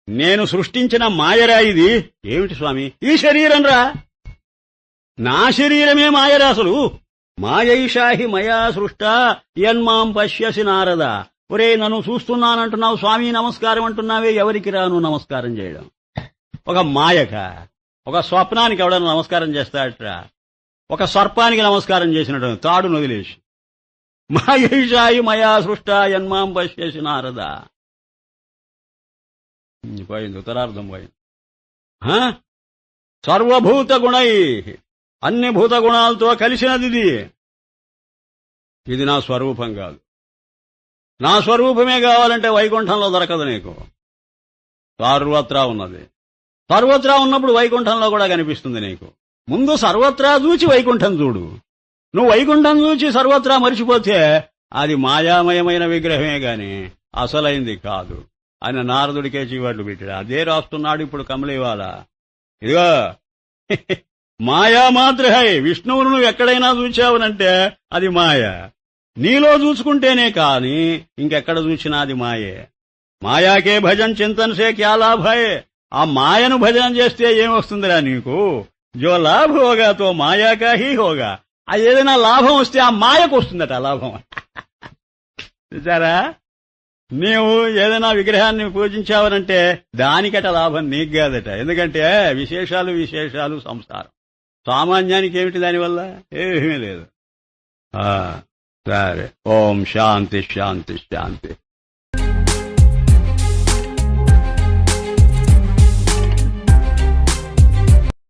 నేను సృష్టించిన మాయరా ఇది. ఏమిటి స్వామి, ఈ శరీరం రా, నా శరీరమే మాయరా అసలు. మాయైషాహి మయా సృష్ట యన్మాం పశ్యసి నారద. ఒరే నన్ను చూస్తున్నానంటున్నావు, స్వామి నమస్కారం అంటున్నావే, ఎవరికి రాను నమస్కారం చేయడం? ఒక మాయక, ఒక స్వప్నానికి ఎవడన్నా నమస్కారం చేస్తాడట్రా, ఒక సర్పానికి నమస్కారం చేసినట్టు తాడు నదిలేసి. మాయైషాహి మయా సృష్ట యన్మాం పశ్యసి నారద. పోయింది, ఉత్తరార్థం పోయింది. సర్వభూత గుణై, అన్ని భూత గుణాలతో కలిసినది ఇది. ఇది నా స్వరూపం కాదు. నా స్వరూపమే కావాలంటే వైకుంఠంలో దొరకదు నీకు. సర్వత్రా ఉన్నది. సర్వత్రా ఉన్నప్పుడు వైకుంఠంలో కూడా కనిపిస్తుంది నీకు. ముందు సర్వత్రా చూచి వైకుంఠం చూడు. నువ్వు వైకుంఠం చూచి సర్వత్రా మరిచిపోతే అది మాయామయమైన విగ్రహమే గాని అసలైంది కాదు అని నారదుడికే చీవాట్లు పెట్టాడు. అదే రాస్తున్నాడు ఇప్పుడు కమలివాల. ఇదిగో మాయా మాత్ర హై, విష్ణువును నువ్వు ఎక్కడైనా చూచావునంటే అది మాయ. నీలో చూసుకుంటేనే కాని ఇంకెక్కడ చూసినా అది మాయే. మాయాకే భజన్ చింతన్ సే క్యా లాభ్ హై. ఆ మాయను భజన చేస్తే ఏమొస్తుందిరా నీకు? జో లాభ్ హోగా తో మాయాకా హీ హోగా. అది ఏదైనా లాభం వస్తే ఆ మాయకు వస్తుందట లాభం. చూసారా, నీవు ఏదైనా విగ్రహాన్ని పూజించావనంటే దానికట లాభం నీకు కాదట. ఎందుకంటే విశేషాలు సంసారం. సామాన్యానికి ఏమిటి దానివల్ల? ఏమీ లేదు. సరే, ఓం శాంతి శాంతి శాంతి.